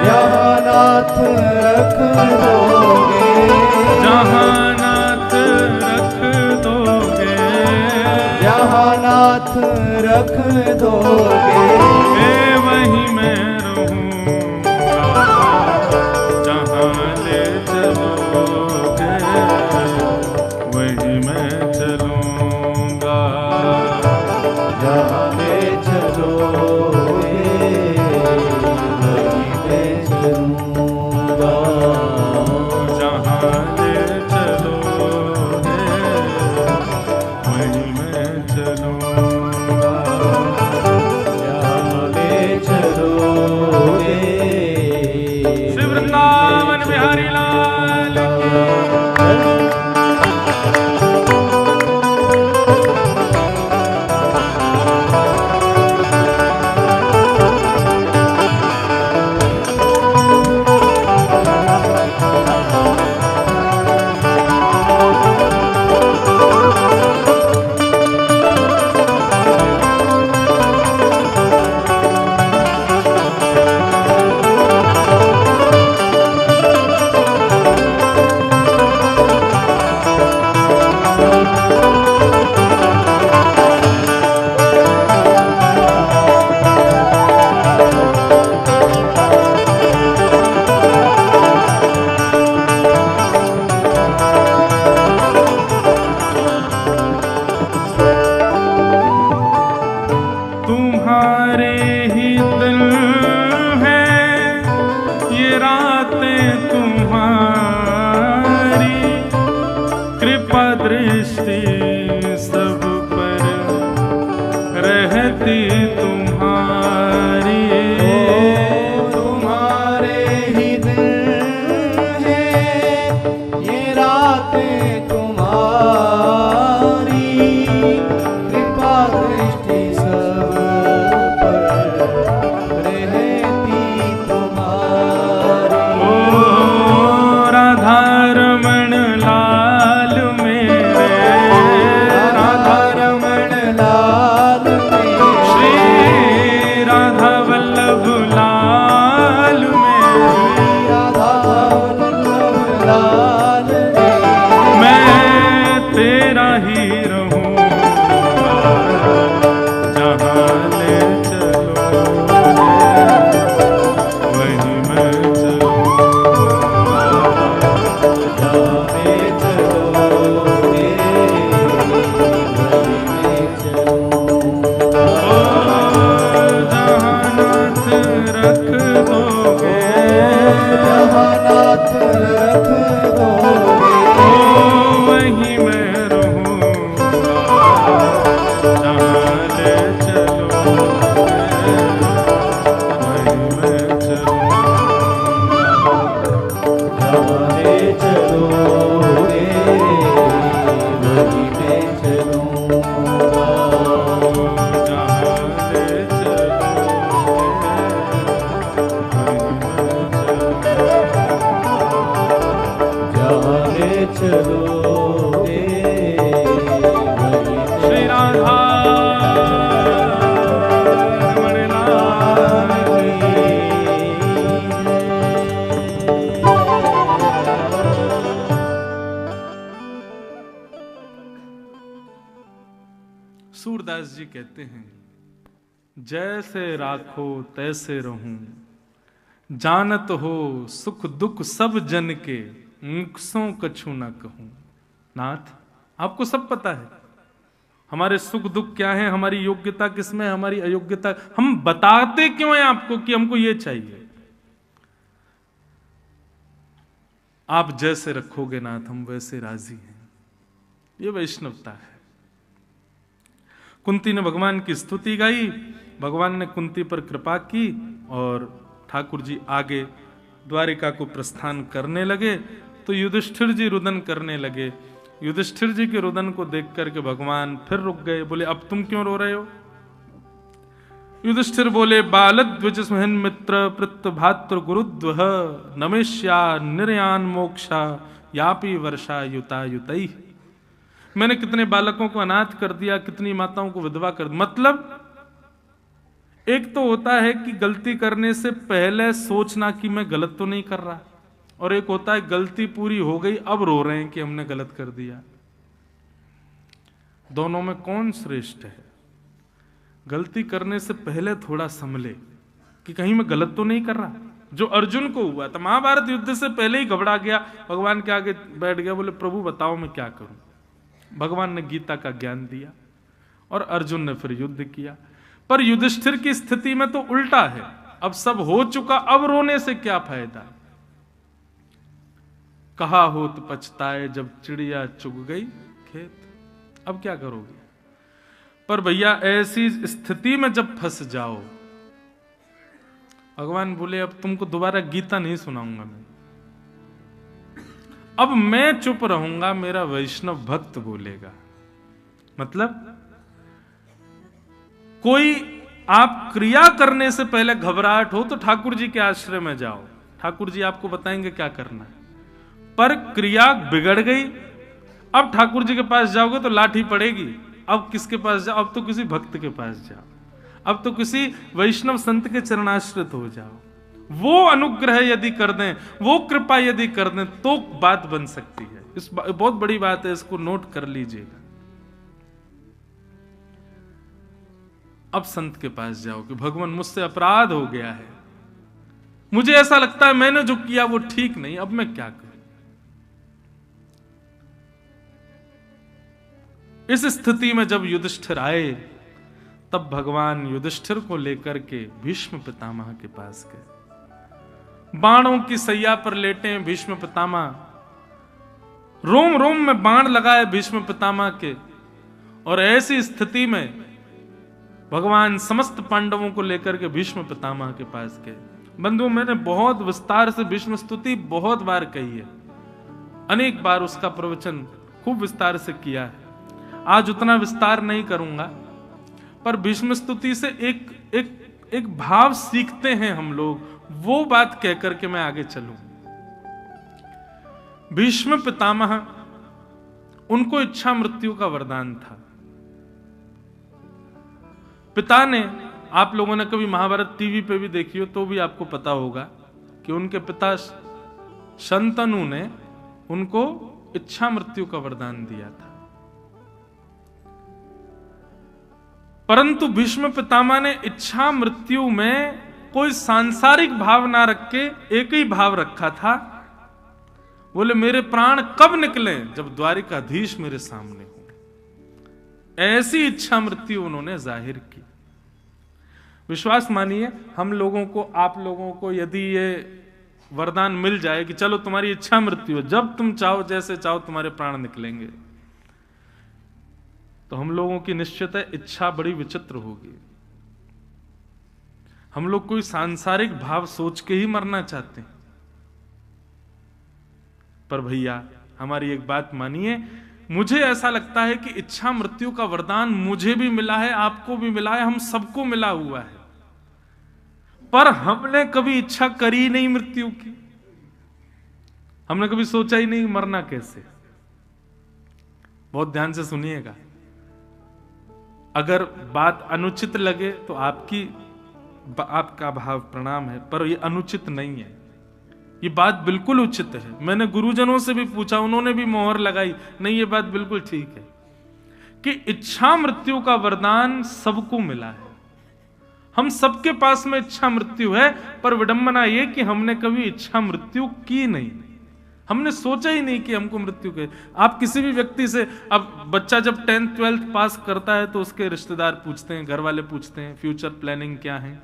[SPEAKER 2] जहाँ नाथ रख दोगे,
[SPEAKER 1] जहाँ नाथ रख दोगे,
[SPEAKER 2] जहाँ नाथ रख दोगे
[SPEAKER 1] वहीं मैं रहूँगा, जहाँ ले चलोगे वहीं मैं चलूँगा।
[SPEAKER 2] जहाँ ले चलोगे वहीं मैं चलूँगा।
[SPEAKER 1] जहाँ ले चलोगे वहीं मैं चलूँगा।
[SPEAKER 2] जहाँ ले चलोगे
[SPEAKER 1] श्री वृंदावन बिहारी लाल की। तुम्हारे ही दिल है ये रातें तुम्हारी, कृपा दृष्टि सब पर रहती तुम्हारी।
[SPEAKER 2] तुम्हारे ही दिल है ये रातें तुम्हारी, कृपा दृष्टि सब पर रहती तुम्हारी।
[SPEAKER 1] ओ राधा रमण लाल मेरे,
[SPEAKER 2] राधा रमण लाल मेरे,
[SPEAKER 1] श्री राधा वल्लभ लाल मेरे,
[SPEAKER 2] राधा वल्लभ लाल मेरे,
[SPEAKER 1] मैं तेरा ही रहूँगा, जहाँ ले चलोगे वहीं मैं चलूँगा।
[SPEAKER 2] जहाँ ले चलोगे वहीं मैं चलूँगा।
[SPEAKER 1] ओ जहाँ नाथ रख दोगे,
[SPEAKER 2] जहाँ नाथ रख दोगे
[SPEAKER 1] वहीं मैं रहूँगा, जहाँ ले चलोगे वहीं मैं चलूँगा।
[SPEAKER 2] जहाँ ले चलोगे वहीं मैं चलूँगा।
[SPEAKER 1] जहाँ ले चलोगे वहीं मैं
[SPEAKER 2] जहाँ ले चलोगे वहीं मैं
[SPEAKER 1] श्री राधा रमण लाल सूरदास जी कहते हैं, जैसे राखो तैसे रहूं, जानत हो सुख दुख सब जन के, मुख सो कछु न कहूं। नाथ, आपको सब पता है हमारे सुख दुख क्या है, हमारी योग्यता किसमें, हमारी अयोग्यता। हम बताते क्यों हैं आपको कि हमको ये चाहिए? आप जैसे रखोगे नाथ, हम वैसे राजी हैं। ये वैष्णवता है। कुंती ने भगवान की स्तुति गाई भगवान ने कुंती पर कृपा की और ठाकुर जी आगे द्वारिका को प्रस्थान करने लगे। तो युधिष्ठिर जी रुदन करने लगे। युधिष्ठिर जी के रुदन को देख करके भगवान फिर रुक गए, बोले अब तुम क्यों रो रहे हो? युधिष्ठिर बोले, बालद्विज सुहन मित्र पृत्त भातृ गुरुद्वह नमेश्या निर्यान मोक्षा यापी वर्षा युता युतई। मैंने कितने बालकों को अनाथ कर दिया, कितनी माताओं को विधवा कर दिया। मतलब एक तो होता है कि गलती करने से पहले सोचना कि मैं गलत तो नहीं कर रहा, और एक होता है गलती पूरी हो गई अब रो रहे हैं कि हमने गलत कर दिया। दोनों में कौन श्रेष्ठ है? गलती करने से पहले थोड़ा संभले कि कहीं मैं गलत तो नहीं कर रहा। जो अर्जुन को हुआ था, महाभारत युद्ध से पहले ही घबरा गया, भगवान के आगे बैठ गया, बोले प्रभु बताओ मैं क्या करूं। भगवान ने गीता का ज्ञान दिया और अर्जुन ने फिर युद्ध किया। पर युधिष्ठिर की स्थिति में तो उल्टा है, अब सब हो चुका, अब रोने से क्या फायदा। कहा होत पछताए जब चिड़िया चुग गई खेत, अब क्या करोगे। पर भैया ऐसी स्थिति में जब फंस जाओ, भगवान बोले अब तुमको दोबारा गीता नहीं सुनाऊंगा मैं, अब मैं चुप रहूंगा, मेरा वैष्णव भक्त बोलेगा। मतलब कोई आप क्रिया करने से पहले घबराहट हो तो ठाकुर जी के आश्रय में जाओ, ठाकुर जी आपको बताएंगे क्या करना है। पर क्रिया बिगड़ गई, अब ठाकुर जी के पास जाओगे तो लाठी पड़ेगी। अब किसके पास जाओ? अब तो किसी भक्त के पास जाओ, अब तो किसी वैष्णव संत के चरणाश्रित हो जाओ। वो अनुग्रह यदि कर दें, वो कृपा यदि कर दें तो बात बन सकती है। इस बहुत बड़ी बात है, इसको नोट कर लीजिएगा। अब संत के पास जाओ कि भगवान मुझसे अपराध हो गया है, मुझे ऐसा लगता है मैंने जो किया वो ठीक नहीं, अब मैं क्या करूं। इस स्थिति में जब युधिष्ठिर आए तब भगवान युधिष्ठिर को लेकर के भीष्म पितामह के पास गए। बाणों की सैया पर लेटे हैं भीष्म पितामह, रोम रोम में बाण लगाए भीष्म पितामह के, और ऐसी स्थिति में भगवान समस्त पांडवों को लेकर के भीष्म पितामह के पास गए। बंधुओं, मैंने बहुत विस्तार से भीष्म स्तुति बहुत बार कही है, अनेक बार उसका प्रवचन खूब विस्तार से किया है, आज उतना विस्तार नहीं करूंगा। पर भीष्म स्तुति से एक भाव सीखते हैं हम लोग, वो बात कहकर के मैं आगे चलूं। भीष्म पितामह, उनको इच्छा मृत्यु का वरदान था। पिता ने, आप लोगों ने कभी महाभारत टीवी पे भी देखी हो तो भी आपको पता होगा कि उनके पिता शंतनु ने उनको इच्छा मृत्यु का वरदान दिया था। परंतु भीष्म पितामह ने इच्छा मृत्यु में कोई सांसारिक भाव ना रख के एक ही भाव रखा था, बोले मेरे प्राण कब निकले, जब द्वारिकाधीश मेरे सामने हो। ऐसी इच्छा मृत्यु उन्होंने जाहिर की। विश्वास मानिए, हम लोगों को, आप लोगों को यदि ये वरदान मिल जाए कि चलो तुम्हारी इच्छा मृत्यु, जब तुम चाहो जैसे चाहो तुम्हारे प्राण निकलेंगे, तो हम लोगों की निश्चित है इच्छा बड़ी विचित्र होगी। हम लोग कोई सांसारिक भाव सोच के ही मरना चाहते हैं। पर भैया हमारी एक बात मानिए, मुझे ऐसा लगता है कि इच्छा मृत्यु का वरदान मुझे भी मिला है, आपको भी मिला है, हम सबको मिला हुआ है। पर हमने कभी इच्छा करी नहीं मृत्यु की, हमने कभी सोचा ही नहीं मरना कैसे। बहुत ध्यान से सुनिएगा, अगर बात अनुचित लगे तो आपका भाव प्रणाम है, पर यह अनुचित नहीं है, ये बात बिल्कुल उचित है। मैंने गुरुजनों से भी पूछा, उन्होंने भी मोहर लगाई, नहीं ये बात बिल्कुल ठीक है कि इच्छा मृत्यु का वरदान सबको मिला है। हम सबके पास में इच्छा मृत्यु है, पर विडंबना यह कि हमने कभी इच्छा मृत्यु की नहीं, हमने सोचा ही नहीं कि हमको मृत्यु के। आप किसी भी व्यक्ति से, अब बच्चा जब 10th 12th पास करता है तो उसके रिश्तेदार पूछते हैं, घर वाले पूछते हैं फ्यूचर प्लानिंग क्या है,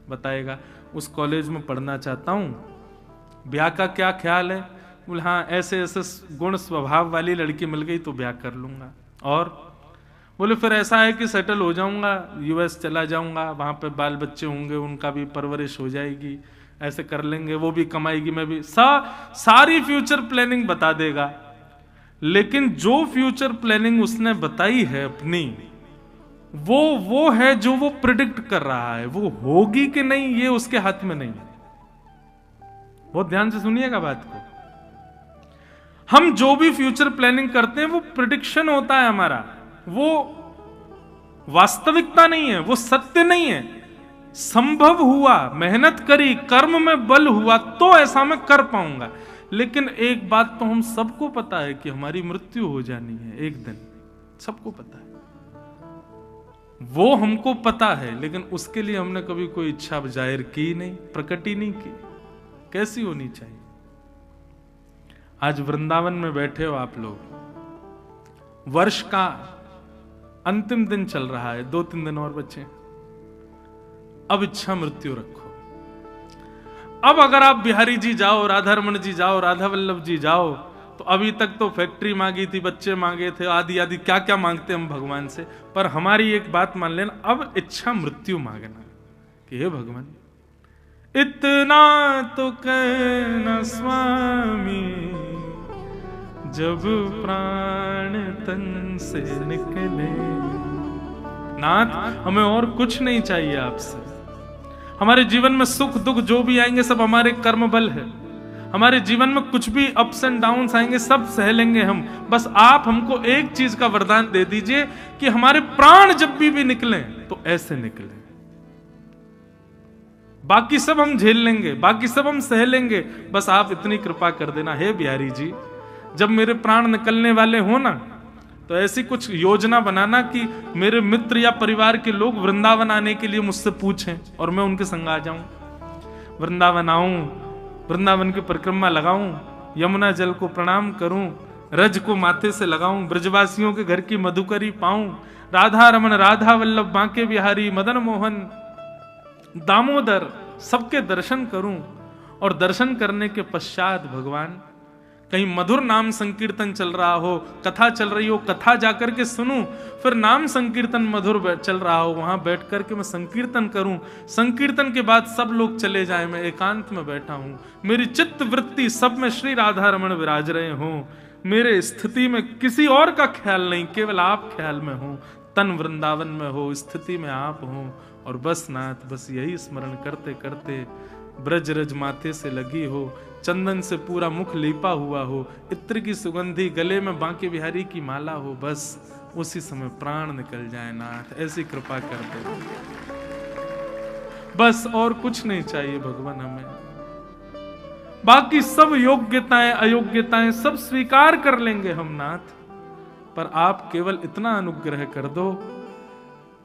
[SPEAKER 1] बताएगा उस कॉलेज में पढ़ना चाहता हूं, ब्याह का क्या ख्याल है, बोले हाँ ऐसे ऐसे गुण स्वभाव वाली लड़की मिल गई तो ब्याह कर लूंगा। और बोले फिर ऐसा है कि सेटल हो जाऊंगा, यूएस चला जाऊंगा, वहां पे बाल बच्चे होंगे, उनका भी परवरिश हो जाएगी, ऐसे कर लेंगे, वो भी कमाएगी, मैं भी। सारी फ्यूचर प्लानिंग बता देगा। लेकिन जो फ्यूचर प्लानिंग उसने बताई है अपनी, वो है जो वो प्रिडिक्ट कर रहा है, वो होगी कि नहीं ये उसके हाथ में नहीं है। बहुत ध्यान से सुनिएगा बात को। हम जो भी फ्यूचर प्लानिंग करते हैं वो प्रिडिक्शन होता है हमारा, वो वास्तविकता नहीं है, वो सत्य नहीं है। संभव हुआ, मेहनत करी, कर्म में बल हुआ तो ऐसा मैं कर पाऊंगा। लेकिन एक बात तो हम सबको पता है कि हमारी मृत्यु हो जानी है एक दिन, सबको पता है, वो हमको पता है। लेकिन उसके लिए हमने कभी कोई इच्छा जाहिर की नहीं, प्रकट ही नहीं की। कैसी होनी चाहिए? आज वृंदावन में बैठे हो आप लोग, वर्ष का अंतिम दिन चल रहा है, 2-3 दिन और बचे। अब इच्छा मृत्यु रखो। अब अगर आप बिहारी जी जाओ, राधा रमन जी जाओ, राधा वल्लभ जी जाओ, तो अभी तक तो फैक्ट्री मांगी थी, बच्चे मांगे थे, आदि आदि क्या क्या मांगते हम भगवान से। पर हमारी एक बात मान लेना, अब इच्छा मृत्यु मांगना कि हे भगवान इतना तो कहना स्वामी, जब प्राण तन से निकले। नाथ हमें और कुछ नहीं चाहिए आपसे। हमारे जीवन में सुख दुख जो भी आएंगे सब हमारे कर्म बल है। हमारे जीवन में कुछ भी अप्स एंड डाउन्स आएंगे सब सह लेंगे हम। बस आप हमको एक चीज का वरदान दे दीजिए कि हमारे प्राण जब भी निकलें तो ऐसे निकले। बाकी सब हम झेल लेंगे, बाकी सब हम सह लेंगे, बस आप इतनी कृपा कर देना हे बिहारी जी, जब मेरे प्राण निकलने वाले हो ना, तो ऐसी कुछ योजना बनाना कि मेरे मित्र या परिवार के लोग वृंदावन आने के लिए मुझसे पूछें और मैं उनके संग आ जाऊं। वृंदावन आऊं, वृंदावन की परिक्रमा लगाऊं, यमुना जल को प्रणाम करूं, रज को माथे से लगाऊं, ब्रजवासियों के घर की मधुकरी पाऊं, राधा रमन, राधा वल्लभ, बांके बिहारी, मदन मोहन, दामोदर, सबके दर्शन करूं। और दर्शन करने के पश्चात भगवान कहीं मधुर नाम संकीर्तन चल रहा हो, कथा चल रही हो, कथा जाकर के सुनूं, फिर नाम संकीर्तन मधुर चल रहा हो, वहां बैठ करके मैं संकीर्तन करूं। संकीर्तन के बाद सब लोग चले जाएं, मैं एकांत में बैठा हूं, मेरी चित्त वृत्ति सब में श्री राधा रमण विराज रहे हों, मेरे स्थिति में किसी और का ख्याल नहीं, केवल आप ख्याल में हो, तन वृंदावन में हो, स्थिति में आप हो। और बस नाथ, बस यही स्मरण करते करते ब्रज रज माथे से लगी हो, चंदन से पूरा मुख लीपा हुआ हो, इत्र की सुगंधी गले में बांके बिहारी की माला हो, बस उसी समय प्राण निकल जाए नाथ, ऐसी कृपा कर दे। बस और कुछ नहीं चाहिए भगवान हमें। बाकी सब योग्यताएं अयोग्यताएं सब स्वीकार कर लेंगे हम नाथ, पर आप केवल इतना अनुग्रह कर दो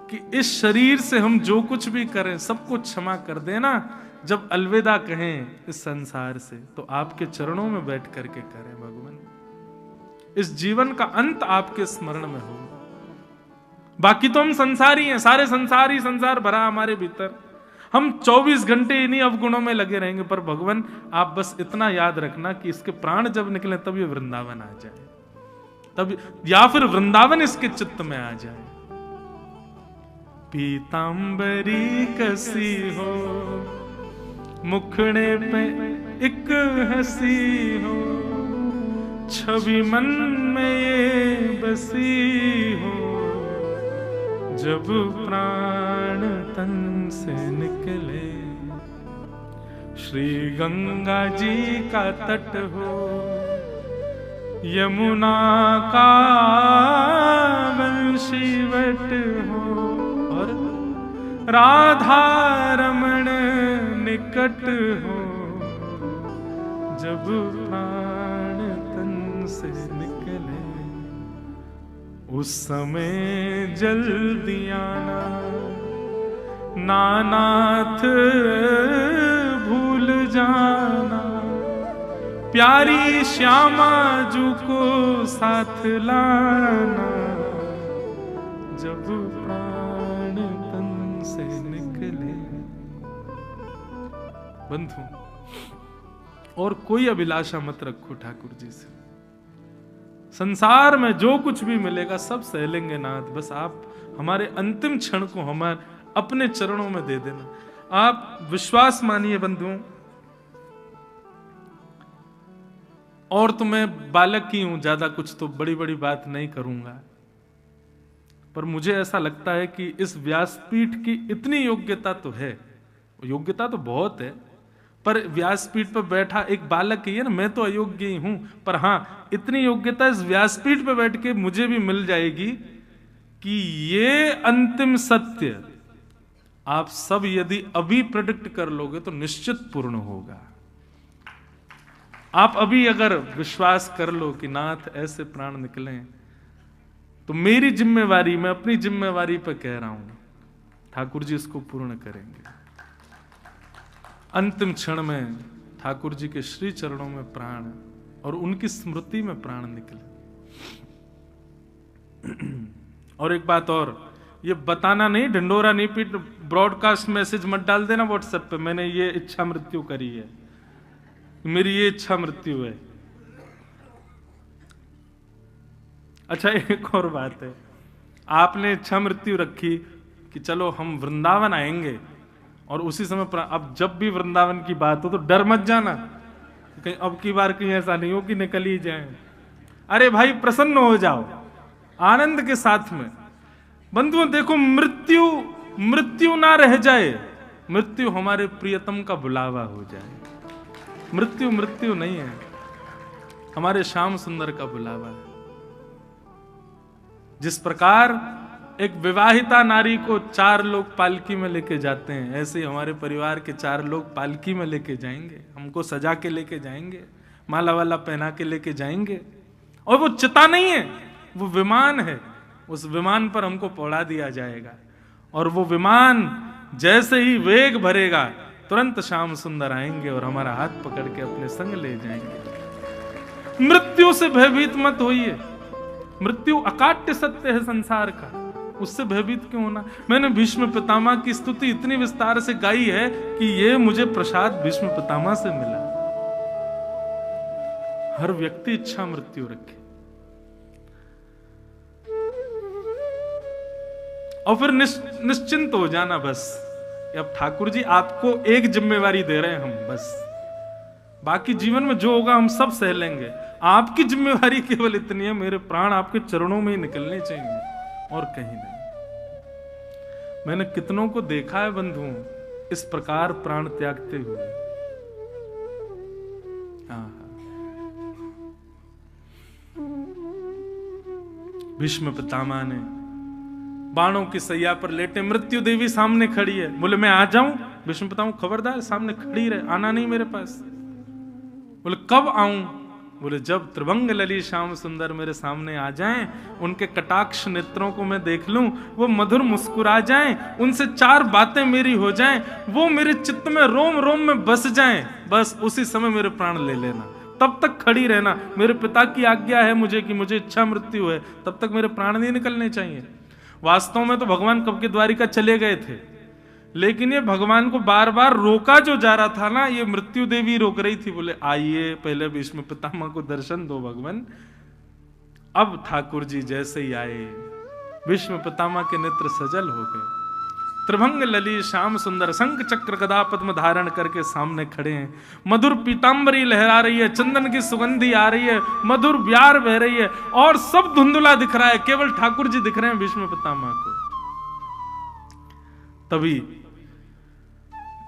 [SPEAKER 1] कि इस शरीर से हम जो कुछ भी करें सबको क्षमा कर देना। जब अलविदा कहें इस संसार से तो आपके चरणों में बैठ करके करें भगवान, इस जीवन का अंत आपके स्मरण में हो। बाकी तो हम संसारी हैं, सारे संसार ही संसार भरा हमारे भीतर, हम 24 घंटे इन्हीं अवगुणों में लगे रहेंगे। पर भगवान आप बस इतना याद रखना कि इसके प्राण जब निकले तब ये वृंदावन आ जाए, तब, या फिर वृंदावन इसके चित्त में आ जाए। पीतांबरी कसी हो, मुखड़े पे एक हंसी हो, छवि मन में ये बसी हो, जब प्राण तन से निकले। श्री गंगा जी का तट हो, यमुना का वंशीवट हो, और राधा रमण निकट हो, जब प्राण तन से निकले। उस समय जल्दी आना, नानाथ भूल जाना, प्यारी श्यामा जू को साथ लाना, जब प्राण तन से निकले। बंधु, और कोई अभिलाषा मत रखो ठाकुर जी से, संसार में जो कुछ भी मिलेगा सब सह लेंगे नाथ, बस आप हमारे अंतिम क्षण को हमारे अपने चरणों में दे देना। आप विश्वास मानिए बंधुओं, और तो मैं बालक ही हूं, ज्यादा कुछ तो बड़ी बड़ी बात नहीं करूंगा, पर मुझे ऐसा लगता है कि इस व्यासपीठ की इतनी योग्यता तो है, योग्यता तो बहुत है, पर व्यासपीठ पर बैठा एक बालक ही है ना, मैं तो अयोग्य ही हूं, पर हां इतनी योग्यता इस व्यासपीठ पर बैठ के मुझे भी मिल जाएगी कि ये अंतिम सत्य आप सब यदि अभी प्रेडिक्ट कर लोगे तो निश्चित पूर्ण होगा। आप अभी अगर विश्वास कर लो कि नाथ ऐसे प्राण निकले, तो मेरी जिम्मेवारी, मैं अपनी जिम्मेवारी पर कह रहा हूं, ठाकुर जी इसको पूर्ण करेंगे। अंतिम क्षण में ठाकुर जी के श्री चरणों में प्राण और उनकी स्मृति में प्राण निकले। और एक बात और, ये बताना नहीं, ढिंडोरा नहीं पीट, ब्रॉडकास्ट मैसेज मत डाल देना व्हाट्सएप पे, मैंने ये इच्छा मृत्यु करी है, मेरी ये इच्छा मृत्यु है। अच्छा एक और बात है, आपने इच्छा मृत्यु रखी कि चलो हम वृंदावन आएंगे, और उसी समय अब जब भी वृंदावन की बात हो तो डर मत जाना कहीं अब की बार कहीं ऐसा नहीं हो कि निकल ही जाए। अरे भाई प्रसन्न हो जाओ आनंद के साथ में। बंधुओं देखो, मृत्यु मृत्यु ना रह जाए, मृत्यु हमारे प्रियतम का बुलावा हो जाए। मृत्यु मृत्यु नहीं है, हमारे श्याम सुंदर का बुलावा है। जिस प्रकार एक विवाहिता नारी को 4 लोग पालकी में लेके जाते हैं, ऐसे ही हमारे परिवार के 4 लोग पालकी में लेके जाएंगे, हमको सजा के लेके जाएंगे, माला वाला पहना के लेके जाएंगे। और वो चिता नहीं है, वो विमान है, उस विमान पर हमको पहुंचा दिया जाएगा। और वो विमान जैसे ही वेग भरेगा, तुरंत श्याम सुंदर आएंगे और हमारा हाथ पकड़ के अपने संग ले जाएंगे। मृत्यु से भयभीत मत होइए, मृत्यु अकाट्य सत्य है संसार का, उससे भयभीत क्यों होना। मैंने भीष्म पितामह की स्तुति इतनी विस्तार से गाई है कि ये मुझे प्रसाद भीष्म पितामह से मिला। हर व्यक्ति इच्छा मृत्यु रखे, और फिर निश्चिंत हो जाना बस। अब ठाकुर जी आपको एक जिम्मेवारी दे रहे हैं हम, बस बाकी जीवन में जो होगा हम सब सह लेंगे। आपकी जिम्मेवारी केवल इतनी है, मेरे प्राण आपके चरणों में ही निकलने चाहिए और कहीं नहीं। मैंने कितनों को देखा है बंधुओं इस प्रकार प्राण त्यागते हुए। भीष्म पितामह ने बाणों की सैया पर लेटे, मृत्यु देवी सामने खड़ी है, बोले मैं आ जाऊं। भीष्म पितामह खबरदार, सामने खड़ी रहे, आना नहीं मेरे पास। बोले कब आऊं? बोले जब त्रिभंग लली श्याम सुंदर मेरे सामने आ जाएं, उनके कटाक्ष नेत्रों को मैं देख लूं, वो मधुर मुस्कुरा जाएं, उनसे 4 बातें मेरी हो जाएं, वो मेरे चित्त में रोम रोम में बस जाएं, बस उसी समय मेरे प्राण ले लेना। तब तक खड़ी रहना, मेरे पिता की आज्ञा है मुझे कि मुझे इच्छा मृत्यु है, तब तक मेरे प्राण नहीं निकलने चाहिए। वास्तव में तो भगवान कब के द्वारिका चले गए थे, लेकिन ये भगवान को बार बार रोका जो जा रहा था ना, ये मृत्यु देवी रोक रही थी। बोले आइए पहले भीष्म पितामह को दर्शन दो भगवान। अब ठाकुर जी जैसे ही आए, भीष्म पितामह के नेत्र सजल हो गए। त्रिभंग लली श्याम सुंदर शंख चक्र गदा पद्म धारण करके सामने खड़े हैं। मधुर पीतांबरी लहरा रही है, चंदन की सुगंधी आ रही है, मधुर ब्यार बह रही है, और सब धुंधुला दिख रहा है, केवल ठाकुर जी दिख रहे हैं भीष्म पितामह को। तभी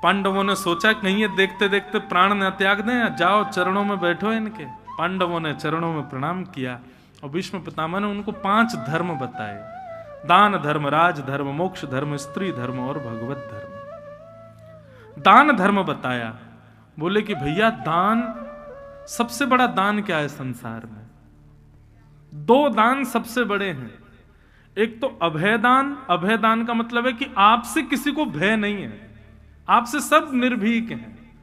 [SPEAKER 1] पांडवों ने सोचा कहीं ये देखते देखते प्राण न त्याग दें, जाओ चरणों में बैठो इनके। पांडवों ने चरणों में प्रणाम किया और भीष्म पितामह ने उनको 5 धर्म बताए, दान धर्म, राज धर्म, मोक्ष धर्म, स्त्री धर्म और भगवत धर्म। दान धर्म बताया, बोले कि भैया दान, सबसे बड़ा दान क्या है संसार में? 2 दान सबसे बड़े हैं। एक तो अभय दान, अभय दान का मतलब है कि आपसे किसी को भय नहीं है, आपसे सब निर्भीक हैं,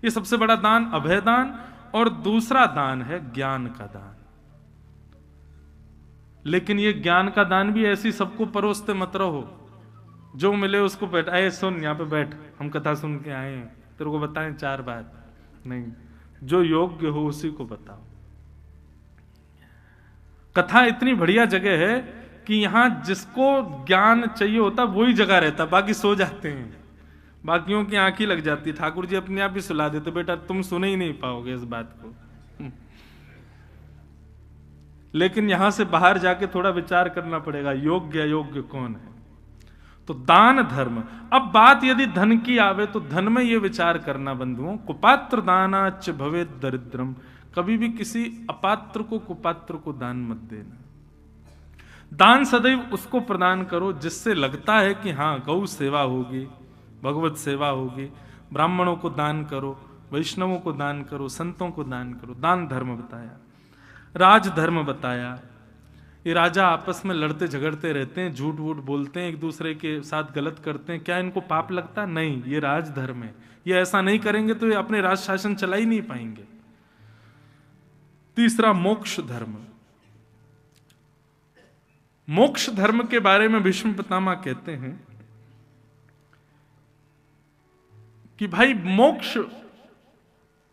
[SPEAKER 1] ये सबसे बड़ा दान अभय दान। और दूसरा दान है ज्ञान का दान। लेकिन ये ज्ञान का दान भी ऐसी सबको परोसते मत रहो, जो मिले उसको बैठ, आए सुन यहाँ पे बैठ, हम कथा सुन के आए हैं, तेरे को बताएं 4 बात नहीं, जो योग्य हो उसी को बताओ। कथा इतनी बढ़िया जगह है कि यहां जिसको ज्ञान चाहिए होता वही जगह रहता, बाकी सो जाते हैं, बाकियों की आंख ही लग जाती। ठाकुर जी अपने आप ही सुला देते, बेटा तुम सुन ही नहीं पाओगे इस बात को। लेकिन यहां से बाहर जाके थोड़ा विचार करना पड़ेगा, योग्य अयोग्य कौन है। तो दान धर्म। अब बात यदि धन की आवे तो धन में यह विचार करना बंधुओं, कुपात्र दानाच भवेत दरिद्रम, कभी भी किसी अपात्र को कुपात्र को दान मत देना। दान सदैव उसको प्रदान करो जिससे लगता है कि हाँ गौ सेवा होगी, भगवत सेवा होगी। ब्राह्मणों को दान करो, वैष्णवों को दान करो, संतों को दान करो। दान धर्म बताया। राज धर्म बताया। ये राजा आपस में लड़ते झगड़ते रहते हैं, झूठ वूठ बोलते हैं, एक दूसरे के साथ गलत करते हैं, क्या इनको पाप लगता? नहीं, ये राज धर्म है। ये ऐसा नहीं करेंगे तो ये अपने राज शासन चला ही नहीं पाएंगे। तीसरा मोक्ष धर्म। मोक्ष धर्म के बारे में भीष्म पितामह कहते हैं कि भाई मोक्ष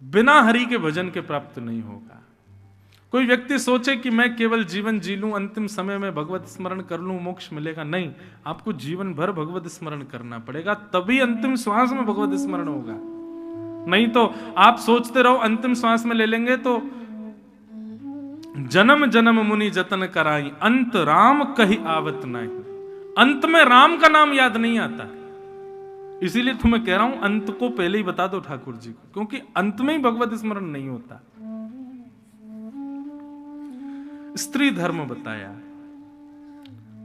[SPEAKER 1] बिना हरि के भजन के प्राप्त नहीं होगा। कोई व्यक्ति सोचे कि मैं केवल जीवन जी लूं, अंतिम समय में भगवत स्मरण कर लूं, मोक्ष मिलेगा, नहीं, आपको जीवन भर भगवत स्मरण करना पड़ेगा, तभी अंतिम श्वास में भगवत स्मरण होगा। नहीं तो आप सोचते रहो अंतिम श्वास में ले लेंगे तो जन्म जन्म मुनि जतन कराई, अंत राम कही आवत नहीं। अंत में राम का नाम याद नहीं आता। इसीलिए तुम्हें कह रहा हूं अंत को पहले ही बता दो ठाकुर जी को, क्योंकि अंत में ही भगवत स्मरण नहीं होता। स्त्री धर्म बताया।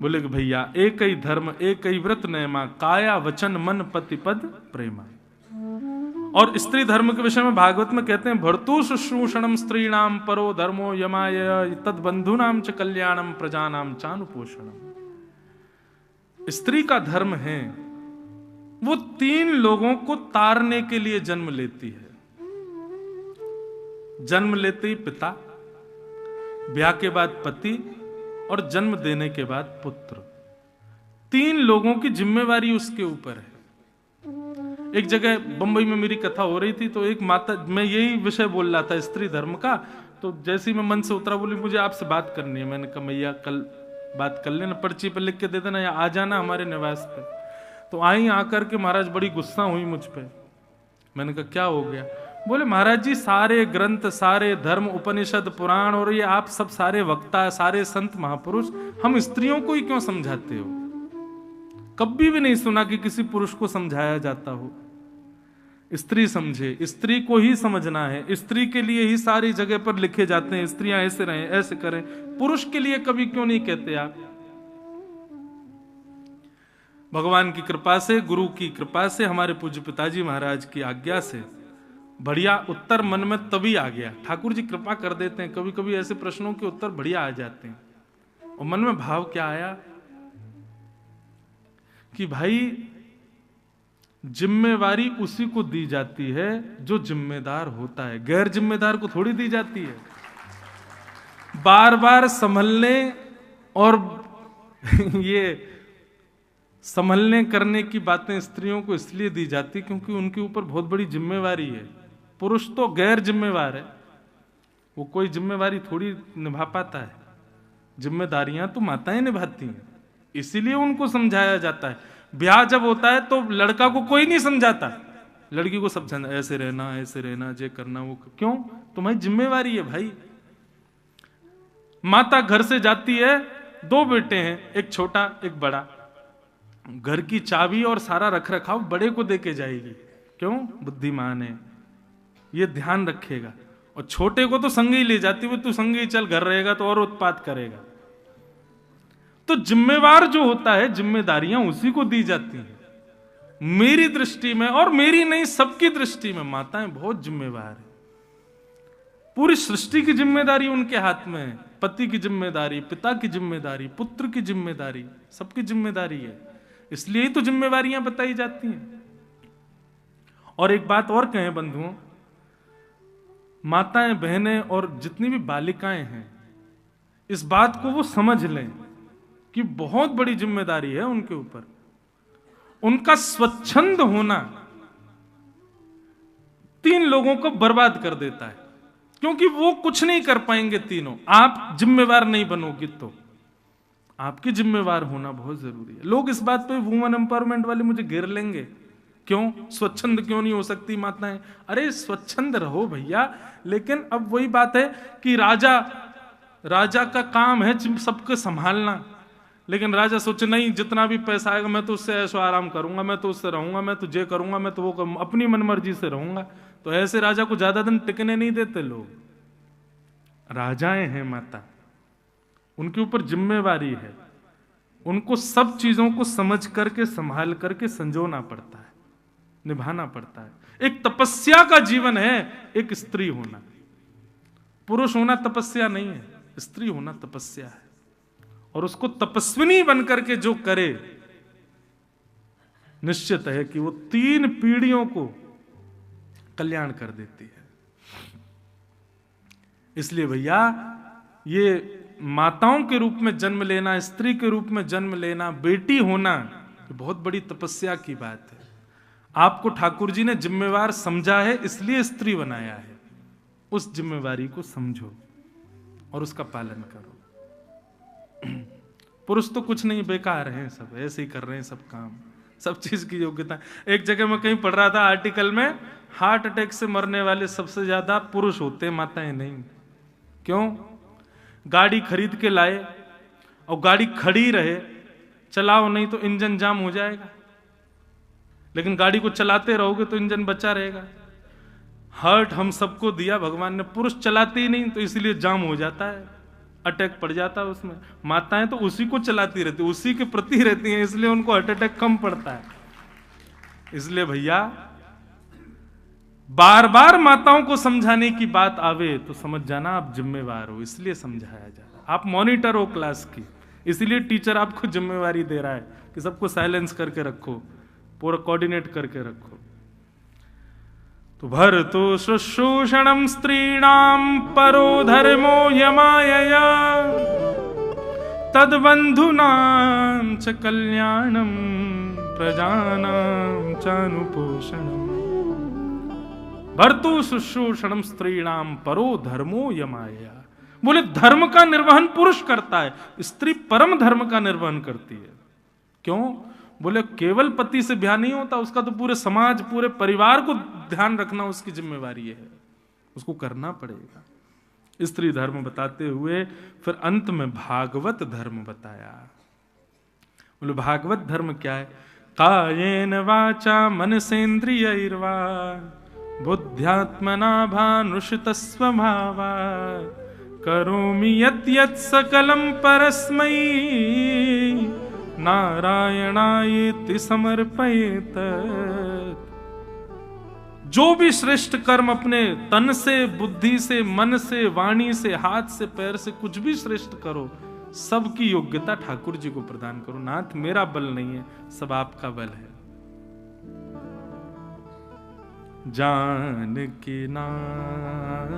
[SPEAKER 1] बोले कि भैया एक ही धर्म एक ही व्रत नेमा, काया वचन मन पति पद प्रेमा। और स्त्री धर्म के विषय में भागवत में कहते हैं भर्तु शुश्रूषणम स्त्रीणाम परो धर्मो यमाय तद बंधुनाम च कल्याणम प्रजानाम चानुपोषणम। स्त्री का धर्म है वो 3 लोगों को तारने के लिए जन्म लेती है। जन्म लेते ही पिता, ब्याह के बाद पति और जन्म देने के बाद पुत्र। 3 लोगों की जिम्मेवारी उसके ऊपर है। एक जगह बंबई में मेरी कथा हो रही थी तो एक माता, मैं यही विषय बोल रहा था स्त्री धर्म का, तो जैसे ही मैं मन से उतरा बोली मुझे आपसे बात करनी है। मैंने कहा मैया कल बात कर लेना, पर्ची पर लिख के दे देना या आ जाना हमारे निवास पे। तो आई आकर के महाराज बड़ी गुस्सा हुई मुझ पे। मैंने कहा क्या हो गया? बोले महाराज जी सारे ग्रंथ, सारे धर्म, उपनिषद, पुराण और ये आप सब सारे वक्ता, सारे संत महापुरुष, हम स्त्रियों को ही क्यों समझाते हो? कभी भी नहीं सुना कि किसी पुरुष को समझाया जाता हो। स्त्री समझे, स्त्री को ही समझना है, स्त्री के लिए ही सारी जगह पर लिखे जाते हैं स्त्रियां ऐसे रहें ऐसे करें। पुरुष के लिए कभी क्यों नहीं कहते आप? भगवान की कृपा से, गुरु की कृपा से, हमारे पूज्य पिताजी महाराज की आज्ञा से बढ़िया उत्तर मन में तभी आ गया। ठाकुर जी कृपा कर देते हैं, कभी कभी ऐसे प्रश्नों के उत्तर बढ़िया आ जाते हैं। और मन में भाव क्या आया कि भाई जिम्मेवारी उसी को दी जाती है जो जिम्मेदार होता है, गैर जिम्मेदार को थोड़ी दी जाती है। बार बार संभलने और ये संभलने करने की बातें स्त्रियों को इसलिए दी जाती क्योंकि उनके ऊपर बहुत बड़ी जिम्मेवारी है। पुरुष तो गैर जिम्मेवार है, वो कोई जिम्मेवारी थोड़ी निभा पाता है। जिम्मेदारियां तो माताएं निभाती हैं, इसीलिए उनको समझाया जाता है। ब्याह जब होता है तो लड़का को कोई नहीं समझाता, लड़की को सब समझाना, ऐसे रहना, जे करना, वो क्यों? तुम्हारी जिम्मेवारी है भाई। माता घर से जाती है, 2 बेटे हैं, एक छोटा एक बड़ा, घर की चाबी और सारा रख रखाव बड़े को देके जाएगी। क्यों? बुद्धिमान है, ये ध्यान रखेगा। और छोटे को तो संग ही ले जाती, वो तू संग ही चल, घर रहेगा तो और उत्पात करेगा। तो जिम्मेवार जो होता है, जिम्मेदारियां उसी को दी जाती हैं। मेरी दृष्टि में, और मेरी नहीं सबकी दृष्टि में, माताएं बहुत जिम्मेवार है। पूरी सृष्टि की जिम्मेदारी उनके हाथ में है। पति की जिम्मेदारी, पिता की जिम्मेदारी, पुत्र की जिम्मेदारी, सबकी जिम्मेदारी है। इसलिए ही तो जिम्मेवारियां बताई जाती हैं। और एक बात और कहें बंधुओं, माताएं, बहनें और जितनी भी बालिकाएं हैं, इस बात को वो समझ लें कि बहुत बड़ी जिम्मेदारी है उनके ऊपर। उनका स्वच्छंद होना 3 लोगों को बर्बाद कर देता है। क्योंकि वो कुछ नहीं कर पाएंगे तीनों। आप जिम्मेवार नहीं बनोगे तो आपकी जिम्मेवार होना बहुत जरूरी है। लोग इस बात पे वुमेन एम्पावरमेंट वाले मुझे घेर लेंगे, क्यों स्वच्छंद क्यों नहीं हो सकती माताएं? अरे स्वच्छंद रहो भैया, लेकिन अब वही बात है कि राजा का काम है सबको संभालना, लेकिन राजा सोचे नहीं जितना भी पैसा आएगा मैं तो उससे ऐशो आराम करूंगा, मैं तो उससे रहूंगा, मैं तो ये करूंगा, मैं तो वो करूंगा, अपनी मनमर्जी से रहूंगा। तो ऐसे राजा को ज्यादा दिन टिकने नहीं देते लोग। राजाएं हैं माता, उनके ऊपर जिम्मेवारी है, उनको सब चीजों को समझ करके संभाल करके संजोना पड़ता है, निभाना पड़ता है। एक तपस्या का जीवन है एक स्त्री होना। पुरुष होना तपस्या नहीं है, स्त्री होना तपस्या है। और उसको तपस्विनी बनकर के जो करे, निश्चित है कि वो 3 पीढ़ियों को कल्याण कर देती है। इसलिए भैया ये माताओं के रूप में जन्म लेना, स्त्री के रूप में जन्म लेना, बेटी होना, ये बहुत बड़ी तपस्या की बात है। आपको ठाकुर जी ने जिम्मेवार समझा है, इसलिए स्त्री बनाया है। उस जिम्मेवारी को समझो और उसका पालन करो। पुरुष तो कुछ नहीं, बेकार हैं सब, ऐसे ही कर रहे हैं सब काम, सब चीज की योग्यता। एक जगह मैं कहीं पढ़ रहा था आर्टिकल में, हार्ट अटैक से मरने वाले सबसे ज्यादा पुरुष होते हैं, माताएं नहीं। क्यों? गाड़ी खरीद के लाए और गाड़ी खड़ी रहे, चलाओ नहीं तो इंजन जाम हो जाएगा, लेकिन गाड़ी को चलाते रहोगे तो इंजन बचा रहेगा। हार्ट हम सबको दिया भगवान ने, पुरुष चलाते ही नहीं तो इसलिए जाम हो जाता है, अटैक पड़ जाता है उसमें। माताएं तो उसी को चलाती रहती, उसी के प्रति रहती हैं, इसलिए उनको हार्ट अटैक कम पड़ता है। इसलिए भैया बार बार माताओं को समझाने की बात आवे तो समझ जाना आप जिम्मेवार हो, इसलिए समझाया जा रहा है। आप मॉनिटर हो क्लास की, इसलिए टीचर आपको जिम्मेवारी दे रहा है कि सबको साइलेंस करके रखो, पूरा कोऑर्डिनेट करके रखो। तो भर्तु शुश्रूषणं स्त्रीणां परो धर्मो यमायया तद्बन्धूनां च कल्याणं प्रजानां चानुपोषणम्। भर्तु शुश्रूषणं स्त्रीणां परो धर्मो यमायया। बोले धर्म का निर्वहन पुरुष करता है, स्त्री परम धर्म का निर्वहन करती है। क्यों? बोले केवल पति से ब्याह नहीं होता, उसका तो पूरे समाज, पूरे परिवार को ध्यान रखना उसकी जिम्मेवारी है, उसको करना पड़ेगा। स्त्री धर्म बताते हुए फिर अंत में भागवत धर्म बताया। बोले भागवत धर्म क्या है? कायेन वाचा मनसेन्द्रियैर्वा बुद्ध्यात्मना भानुषितस्वभावात् करोमि यत् यत् सकलं परस्मै नारायणायेति समर्पयेत। जो भी श्रेष्ठ कर्म अपने तन से, बुद्धि से, मन से, वाणी से, हाथ से, पैर से कुछ भी श्रेष्ठ करो, सबकी योग्यता ठाकुर जी को प्रदान करो। नाथ मेरा बल नहीं है, सब आपका बल है। जानकी नाथ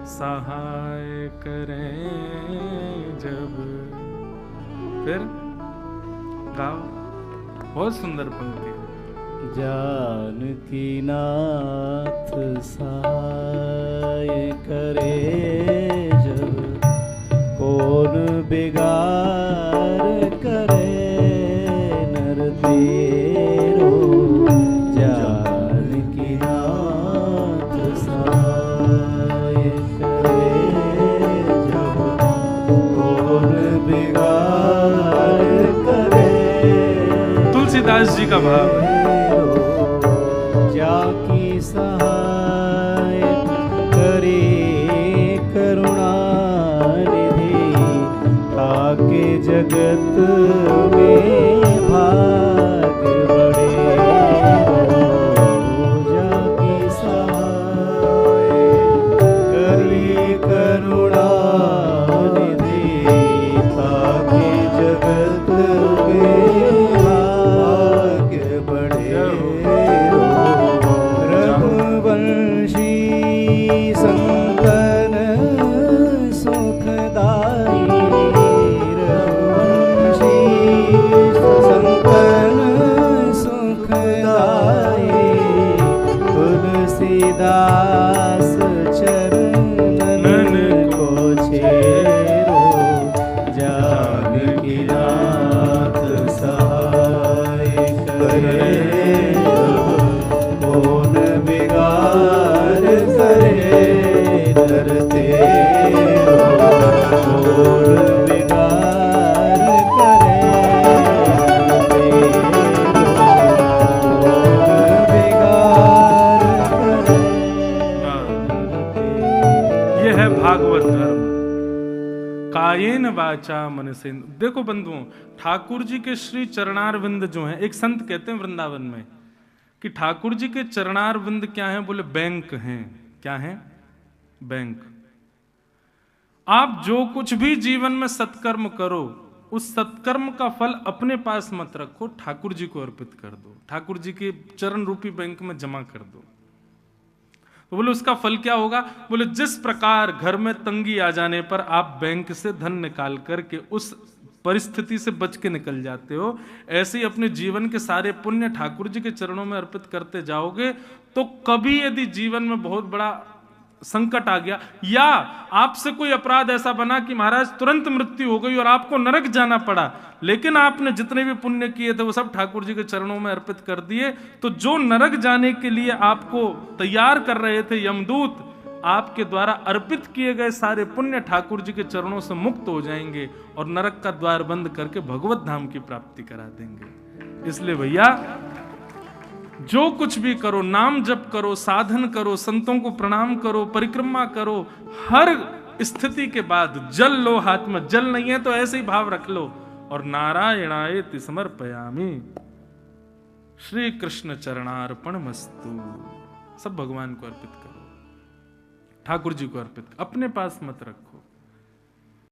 [SPEAKER 1] सहाय करें जब। फिर गाओ, बहुत सुंदर पंक्ति है।
[SPEAKER 2] जानकी नाथ सहाय करे जब, कौन बिगाड़ करे नर तेरो। जानकी नाथ सहाय करे जब, कौन बिगाड़ करे।
[SPEAKER 1] तुलसीदास जी का भाव है।
[SPEAKER 2] जाकी सहाय करे करुणा निधि, ताके जगत में भाग बढ़े। जाकी सहाय करे करुणा निधि, ताके जगत में भाग बढ़े।
[SPEAKER 1] वाचा मन से। देखो बंधुओं, ठाकुर जी के श्री चरणारविंद जो हैं, एक संत कहते हैं वृंदावन में कि ठाकुर जी के चरणारविंद क्या हैं? बोले बैंक हैं। क्या हैं? बैंक। आप जो कुछ भी जीवन में सत्कर्म करो, उस सत्कर्म का फल अपने पास मत रखो, ठाकुर जी को अर्पित कर दो, ठाकुर जी के चरण रूपी बैंक में जमा कर दो। तो बोले उसका फल क्या होगा? बोले जिस प्रकार घर में तंगी आ जाने पर आप बैंक से धन निकाल करके उस परिस्थिति से बच के निकल जाते हो, ऐसे ही अपने जीवन के सारे पुण्य ठाकुर जी के चरणों में अर्पित करते जाओगे, तो कभी यदि जीवन में बहुत बड़ा संकट आ गया या आपसे कोई अपराध ऐसा बना कि महाराज तुरंत मृत्यु हो गई और आपको नरक जाना पड़ा, लेकिन आपने जितने भी पुण्य किए थे वो सब ठाकुर जी के चरणों में अर्पित कर दिए, तो जो नरक जाने के लिए आपको तैयार कर रहे थे यमदूत, आपके द्वारा अर्पित किए गए सारे पुण्य ठाकुर जी के चरणों से मुक्त हो जाएंगे और नरक का द्वार बंद करके भगवत धाम की प्राप्ति करा देंगे। इसलिए भैया जो कुछ भी करो, नाम जप करो, साधन करो, संतों को प्रणाम करो, परिक्रमा करो, हर स्थिति के बाद जल लो हाथ में, जल नहीं है तो ऐसे ही भाव रख लो और नारायणाय समर्पयामि, श्री कृष्ण चरणार्पण मस्तु, सब भगवान को अर्पित करो, ठाकुर जी को अर्पित, अपने पास मत रखो।